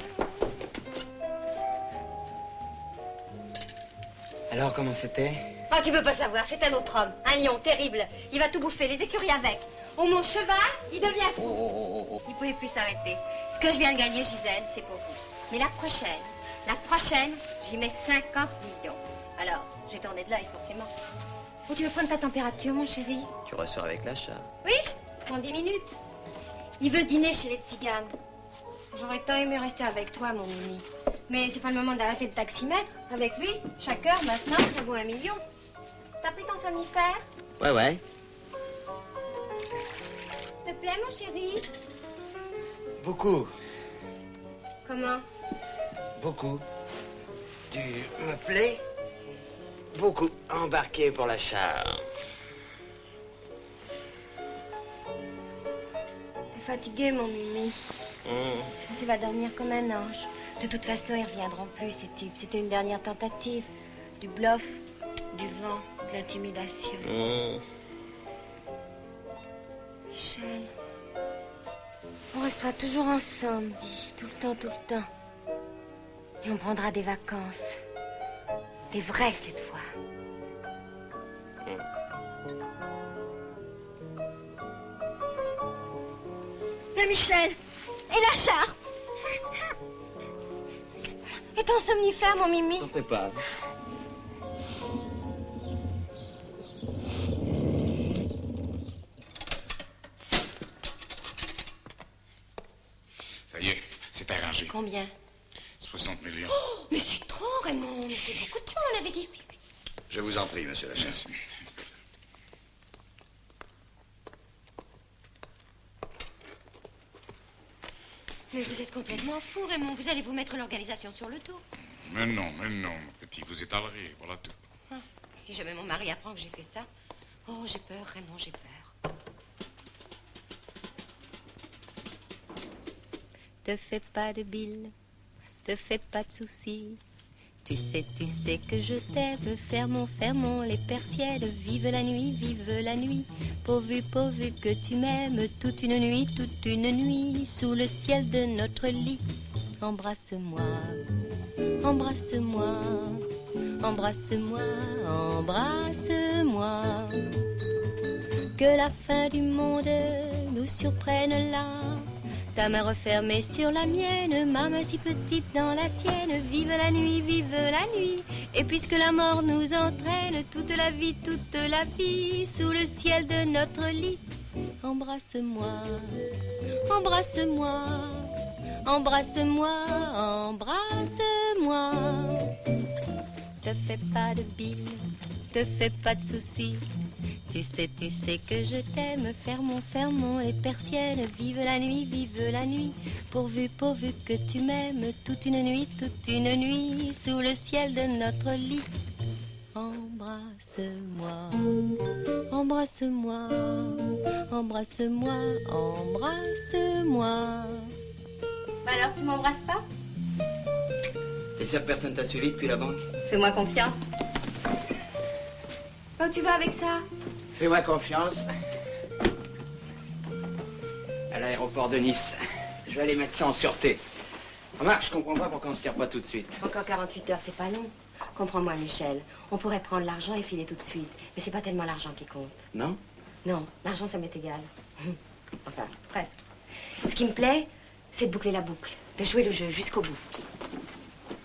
Alors, comment c'était? Ah, tu peux pas savoir, c'est un autre homme. Un lion terrible. Il va tout bouffer, les écuries avec. Oh, mon cheval, il devient fou. Il ne pouvait plus s'arrêter. Ce que je viens de gagner, Gisèle, c'est pour vous. Mais la prochaine, j'y mets 50 millions. Alors, j'ai tourné de l'œil, forcément. Oh, tu veux prendre ta température, mon chéri? Tu ressors avec l'achat. Oui, en 10 minutes. Il veut dîner chez les tziganes. J'aurais tant aimé rester avec toi, mon Mimi. Mais c'est pas le moment d'arrêter le taximètre. Avec lui, chaque heure, maintenant, ça vaut 1 million. T'as pris ton somnifère? Ouais. Te plaît, mon chéri? Beaucoup. Comment? Beaucoup. Tu me plais? Beaucoup. Embarqué pour l'achat. T'es fatigué, mon Mimi. Tu vas dormir comme un ange. De toute façon, ils reviendront plus, ces types. C'était une dernière tentative. Du bluff, du vent, de l'intimidation. Michel, on restera toujours ensemble, dis, tout le temps. Et on prendra des vacances. Des vraies, cette fois. Mais Michel, et l'achat? Et ton somnifère, mon Mimi? T'en fais pas. Ça y est, c'est arrangé. Combien? 60 millions. Oh, mais c'est trop, Raymond. Mais c'est beaucoup trop, on avait dit. Je vous en prie, monsieur l'achat. Mais vous êtes complètement fou, Raymond. Vous allez vous mettre l'organisation sur le dos. Mais non, mon petit, vous étalerez, voilà tout. Ah, si jamais mon mari apprend que j'ai fait ça. Oh, j'ai peur, Raymond, j'ai peur. Te fais pas de bile, te fais pas de soucis. Tu sais que je t'aime. Fermons les persiennes. Vive la nuit, pourvu que tu m'aimes. Toute une nuit, sous le ciel de notre lit. Embrasse-moi, embrasse-moi, embrasse-moi, embrasse-moi. Que la fin du monde nous surprenne là. Ta main refermée sur la mienne, ma main si petite dans la tienne. Vive la nuit, et puisque la mort nous entraîne, toute la vie, sous le ciel de notre lit. Embrasse-moi, embrasse-moi, embrasse-moi, embrasse-moi. Te fais pas de bile, te fais pas de soucis. Tu sais que je t'aime. Fermons les persiennes. Vive la nuit, pourvu que tu m'aimes. Toute une nuit, sous le ciel de notre lit. Embrasse-moi, embrasse-moi, embrasse-moi, embrasse-moi. Bah alors, tu m'embrasses pas? T'es sûr que personne t'a suivi depuis la banque? Fais-moi confiance. Où tu vas avec ça? Fais-moi confiance. À l'aéroport de Nice. Je vais aller mettre ça en sûreté. Remarque, je comprends pas pourquoi on se tire pas tout de suite. Encore 48 heures, c'est pas long. Comprends-moi, Michel. On pourrait prendre l'argent et filer tout de suite. Mais c'est pas tellement l'argent qui compte. Non? Non, l'argent, ça m'est égal. Enfin, presque. Ce qui me plaît, c'est de boucler la boucle. De jouer le jeu jusqu'au bout.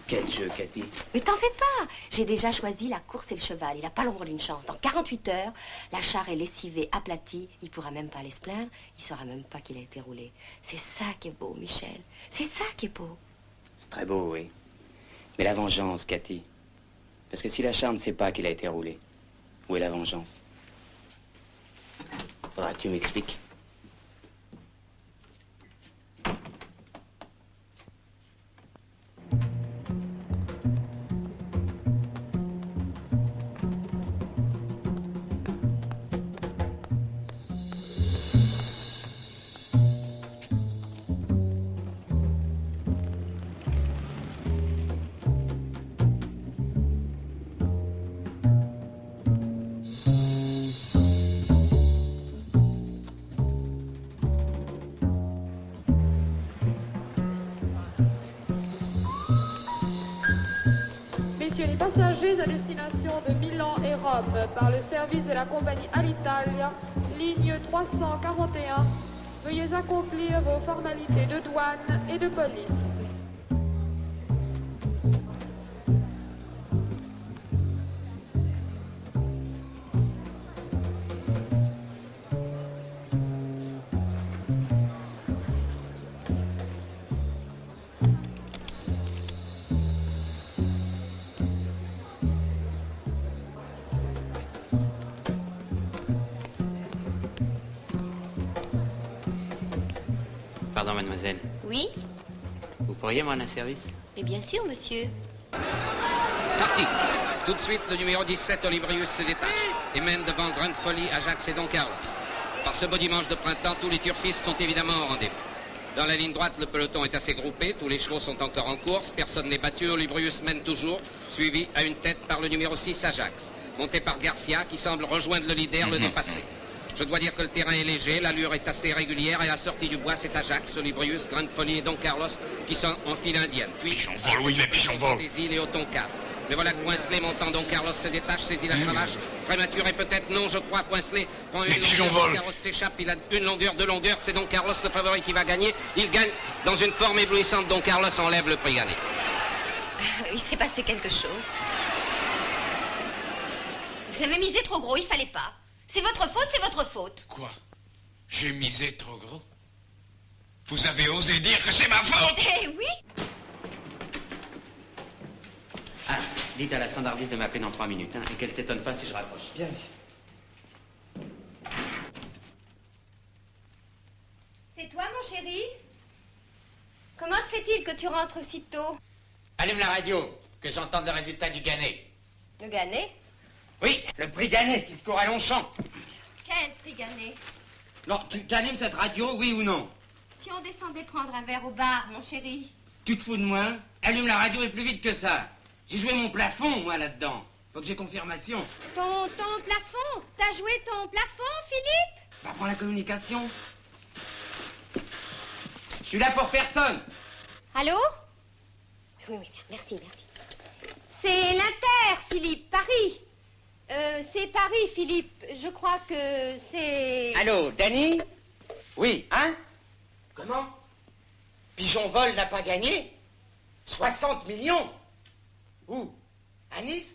Quel jeu, Cathy? Mais t'en fais pas. J'ai déjà choisi la course et le cheval. Il n'a pas l'ombre d'une chance. Dans 48 heures, la char est lessivée, aplatie. Il pourra même pas aller se plaindre. Il saura même pas qu'il a été roulé. C'est ça qui est beau, Michel. C'est ça qui est beau. C'est très beau, oui. Mais la vengeance, Cathy. Parce que si la char ne sait pas qu'il a été roulé, où est la vengeance? Faudra que tu m'expliques. Messieurs les passagers à destination de Milan et Rome Rome par le service de la compagnie Alitalia, ligne 341. Veuillez accomplir vos formalités de douane et de police. Pardon, mademoiselle. Oui? Vous pourriez me rendre un service? Mais bien sûr, monsieur. Parti. Tout de suite, le numéro 17, Olibrius, se détache et mène devant Grande Folie, Ajax et Don Carlos. Par ce beau dimanche de printemps, tous les turfistes sont évidemment au rendez-vous. Dans la ligne droite, le peloton est assez groupé, tous les chevaux sont encore en course, personne n'est battu, Olibrius mène toujours, suivi à une tête par le numéro 6, Ajax, monté par Garcia, qui semble rejoindre le leader, le dépasser. Je dois dire que le terrain est léger, l'allure est assez régulière, et à la sortie du bois, c'est Ajax, Olibrius, Grande Folie et Don Carlos qui sont en file indienne. Puis, Pigeon vol, oui, les pigeons vol. des îles et au Tonkat. Mais voilà que Poincelet, montant Don Carlos, se détache, saisit la cravache. Prématuré peut-être, non, je crois, Poincelet prend une longueur, Don Carlos s'échappe, il a une longueur, 2 longueurs, c'est Don Carlos le favori qui va gagner. Il gagne dans une forme éblouissante, Don Carlos enlève le prix gagné. Il s'est passé quelque chose. Vous avez misé trop gros, il fallait pas. C'est votre faute, c'est votre faute. Quoi? J'ai misé trop gros? Vous avez osé dire que c'est ma faute? Eh oui! Ah, dites à la standardiste de m'appeler dans 3 minutes, hein, et qu'elle s'étonne pas si je raccroche. Bien. C'est toi, mon chéri? Comment se fait-il que tu rentres si tôt? Allume la radio, que j'entende le résultat du Gannet. Le Gannet? Oui, le prix Gannet qui se court à Longchamp. Quel prix Gannet? Non, tu allumes cette radio, oui ou non? Si on descendait prendre un verre au bar, mon chéri. Tu te fous de moi, hein? Allume la radio et plus vite que ça. J'ai joué mon plafond, moi, là-dedans. Faut que j'ai confirmation. Ton plafond? T'as joué ton plafond, Philippe? Va prendre la communication. Je suis là pour personne. Allô? Oui, merci. C'est l'Inter, Philippe, Paris. C'est Paris, Philippe. Je crois que c'est... Allô, Danny? Oui, hein? Comment? Pigeon Vol n'a pas gagné? 60 millions? Où? À Nice?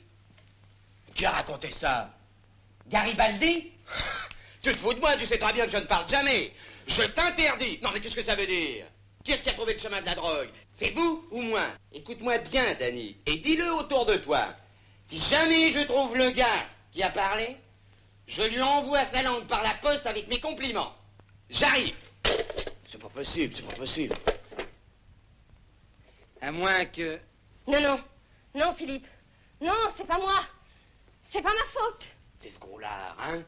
Qui a raconté ça? Garibaldi? Tu te fous de moi, tu sais très bien que je ne parle jamais. Je t'interdis. Non, mais qu'est-ce que ça veut dire? Qui est-ce qui a trouvé le chemin de la drogue? C'est vous ou moi? Écoute-moi bien, Danny, et dis-le autour de toi. Si jamais je trouve le gars qui a parlé, je lui envoie sa langue par la poste avec mes compliments. J'arrive. C'est pas possible. À moins que... Non, Philippe. Non, c'est pas moi. C'est pas ma faute. C'est ce gros-là, hein?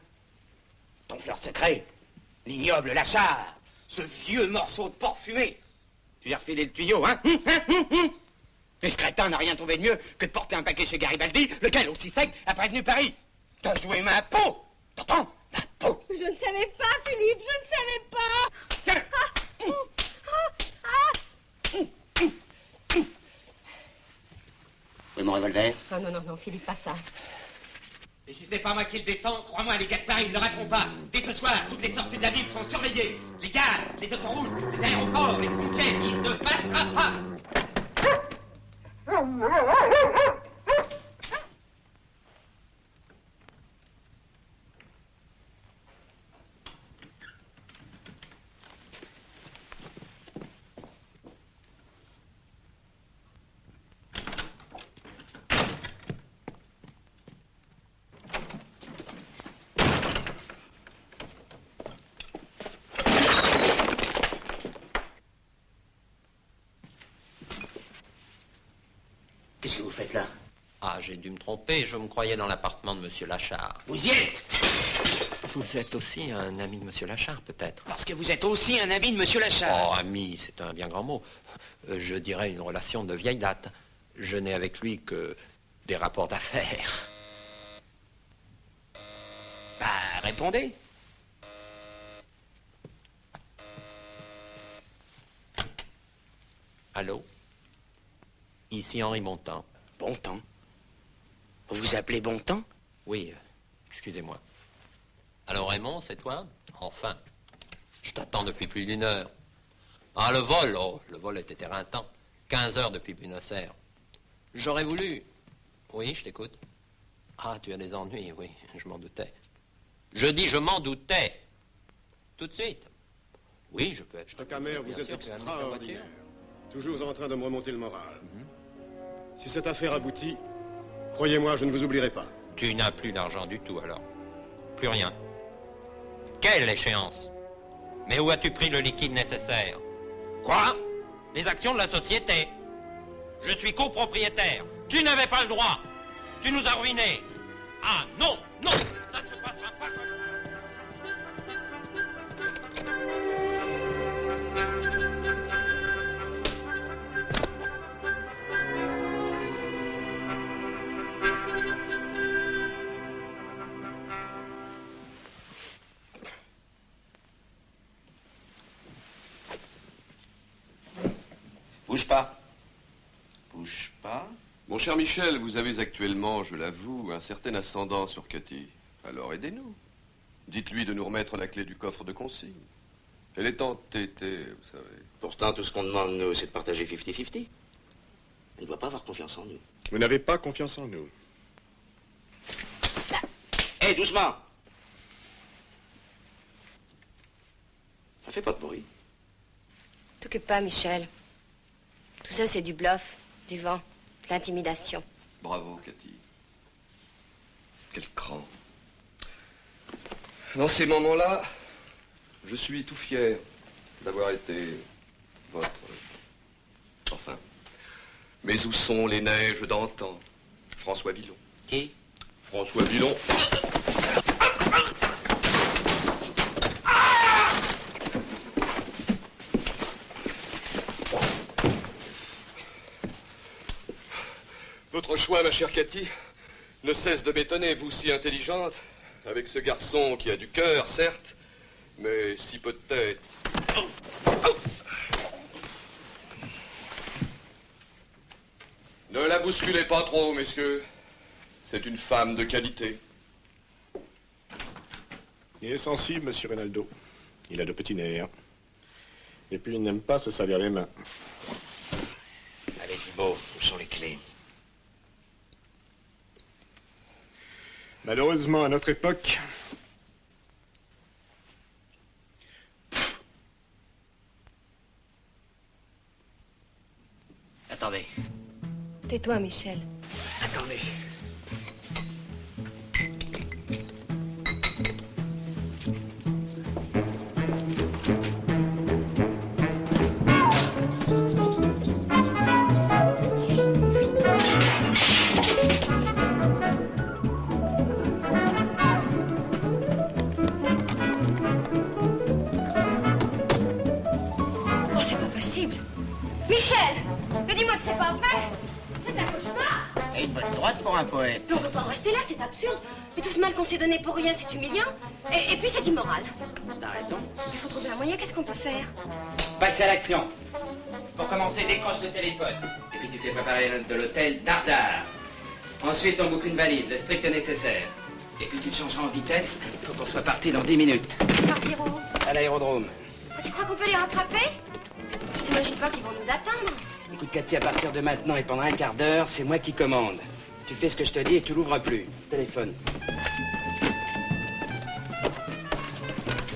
Ton fleur secret, l'ignoble Lachard, ce vieux morceau de porc fumé. Tu as refilé le tuyau, hein? Et ce crétin n'a rien trouvé de mieux que de porter un paquet chez Garibaldi, lequel, aussi sec, a prévenu Paris. T'as joué ma peau. T'entends? Ma peau. Je ne savais pas, Philippe, je ne savais pas. Tiens. Oui, mon revolver. Ah non, Philippe, pas ça. Et si c'est pas moi qui le défends, crois-moi, les gars de Paris ne le rateront pas. Dès ce soir, toutes les sorties de la ville seront surveillées. Les gares, les autoroutes, les aéroports, les frontières, il ne passera pas. Qu'est-ce que vous faites là? Ah, j'ai dû me tromper, je me croyais dans l'appartement de Monsieur Lachard. Vous y êtes? Vous êtes aussi un ami de Monsieur Lachard, peut-être? Parce que vous êtes aussi un ami de Monsieur Lachard. Oh, ami, c'est un bien grand mot. Je dirais une relation de vieille date. Je n'ai avec lui que des rapports d'affaires. Bah, répondez. Allô? Ici Henri Bontemps. Bontemps? Vous vous appelez Bontemps? Oui, Excusez-moi. Alors Raymond, c'est toi? Enfin. Je t'attends depuis plus d'1 heure. Ah, le vol, oh, le vol était éreintant. 15 heures depuis Buenos Aires. J'aurais voulu... Oui, je t'écoute. Ah, tu as des ennuis, oui, je m'en doutais. Je dis, je m'en doutais. Tout de suite. Oui, je peux être... Camer, vous Bien êtes sûr, tu vas amener ta voiture. extraordinaire. Toujours en train de me remonter le moral. Si cette affaire aboutit, croyez-moi, je ne vous oublierai pas. Tu n'as plus d'argent du tout, alors. Plus rien. Quelle échéance? Mais où as-tu pris le liquide nécessaire? Quoi? Les actions de la société. Je suis copropriétaire. Tu n'avais pas le droit. Tu nous as ruinés. Ah non, non, ça ne se passera pas comme ça. Bouge pas. Bouge pas. Mon cher Michel, vous avez actuellement, je l'avoue, un certain ascendant sur Cathy. Alors aidez-nous. Dites-lui de nous remettre la clé du coffre de consigne. Elle est entêtée, vous savez. Pourtant, tout ce qu'on demande, nous, c'est de partager 50-50. Elle ne doit pas avoir confiance en nous. Vous n'avez pas confiance en nous. Hé, doucement. Ça fait pas de bruit. T'occupe pas, Michel. Tout ça, c'est du bluff, du vent, de l'intimidation. Bravo, Cathy. Quel cran. Dans ces moments-là, je suis tout fier d'avoir été votre... Enfin. Mais où sont les neiges d'antan? François Villon. Qui? François Villon. Votre choix, ma chère Cathy, ne cesse de m'étonner, vous si intelligente, avec ce garçon qui a du cœur, certes, mais si peu de tête. Ne la bousculez pas trop, messieurs. C'est une femme de qualité. Il est sensible, monsieur Rinaldo. Il a de petits nerfs. Et puis il n'aime pas se salir les mains. Allez, Thibault, où sont les clés? Malheureusement, à notre époque, Attendez. Tais-toi, Michel. Attendez. Oh, c'est pas possible. Michel! Mais dis-moi que c'est pas vrai! C'est un cauchemar! Et une bonne droite pour un poète. Mais on peut pas en rester là, c'est absurde. Et tout ce mal qu'on s'est donné pour rien, c'est humiliant. Et puis c'est immoral. T'as raison. Il faut trouver un moyen, qu'est-ce qu'on peut faire? Passe à l'action. Pour commencer, décroche le téléphone. Et puis tu fais préparer de l'hôtel dardard. Ensuite, on boucle une valise, le strict nécessaire. Et puis tu te changeras en vitesse. Il faut qu'on soit parti dans 10 minutes. Partir où? À l'aérodrome. Tu crois qu'on peut les rattraper? Tu t'imagines pas qu'ils vont nous attendre? Écoute, Cathy, à partir de maintenant et pendant un quart d'heure, c'est moi qui commande. Tu fais ce que je te dis et tu l'ouvres plus. Téléphone.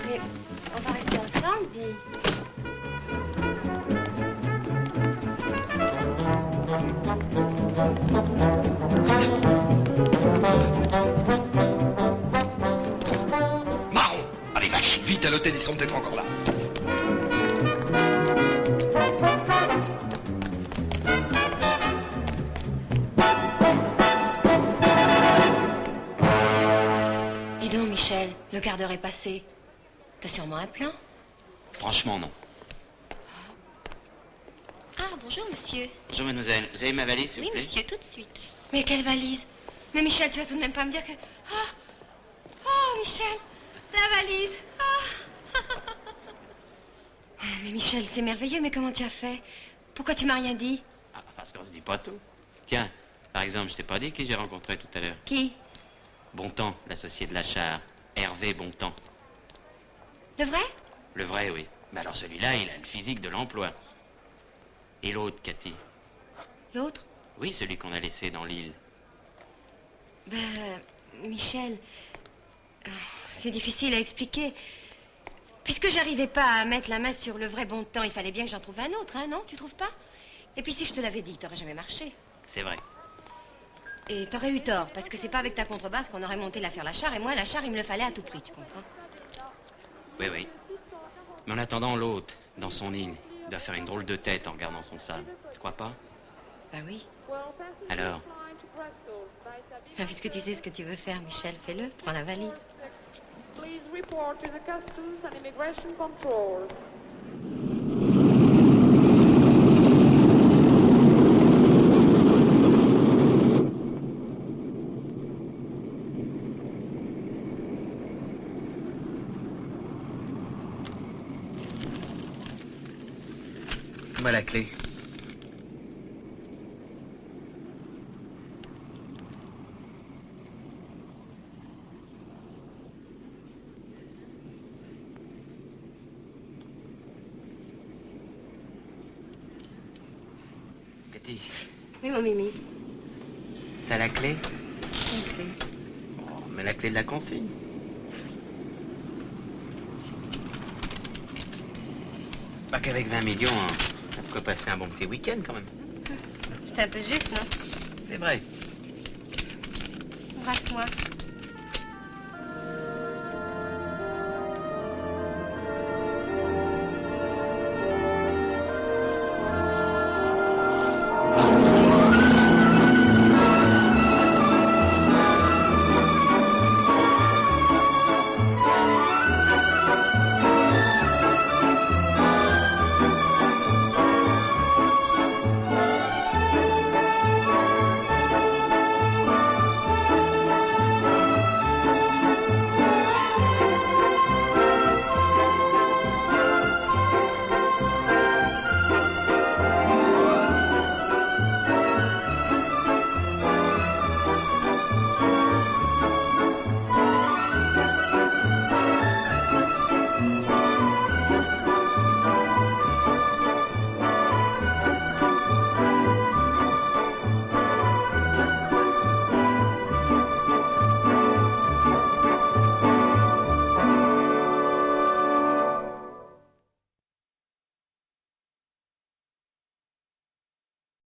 Mais on va rester ensemble, dis. Marron! Allez, vache, vite à l'hôtel, ils sont peut-être encore là. Dis donc, Michel, le quart d'heure est passé. T'as sûrement un plan? Franchement, non. Ah, bonjour, monsieur. Bonjour, mademoiselle. Vous avez ma valise, s'il Oui, vous plaît? monsieur, tout de suite. Mais quelle valise? Mais Michel, tu vas tout de même pas me dire que... Ah! Oh, Michel, la valise. Ah! Ah, mais Michel, c'est merveilleux, mais comment tu as fait? Pourquoi tu m'as rien dit? Ah, parce qu'on se dit pas tout. Tiens, par exemple, je t'ai pas dit qui j'ai rencontré tout à l'heure. Qui? Bontemps, l'associé de Lachar. Hervé Bontemps. Le vrai? Le vrai, oui. Mais alors celui-là, il a le physique de l'emploi. Et l'autre, Cathy? L'autre? Oui, celui qu'on a laissé dans l'île. Ben, Michel, c'est difficile à expliquer. Puisque j'arrivais pas à mettre la main sur le vrai Bontemps, il fallait bien que j'en trouve un autre, hein, non? Tu trouves pas? Et puis si je te l'avais dit, t'aurais jamais marché. C'est vrai. Et t'aurais eu tort, parce que c'est pas avec ta contrebasse qu'on aurait monté l'affaire Lachar, et moi, Lachar, il me le fallait à tout prix, tu comprends? Oui, oui. Mais en attendant, l'autre, dans son île, il doit faire une drôle de tête en regardant son sable. Tu crois pas? Ben oui. Alors? Puisque tu sais ce que tu veux faire, Michel, fais-le. Prends la valise. Please report to the Customs and Immigration Control. Donne-moi la clé. Cathy, Oui, mon Mimi. t'as la clé? Une clé. Oh, mais la clé de la consigne. Pas qu'avec 20 millions, hein. On peut passer un bon petit week-end quand même. C'est un peu juste, non? C'est vrai. Embrasse-moi.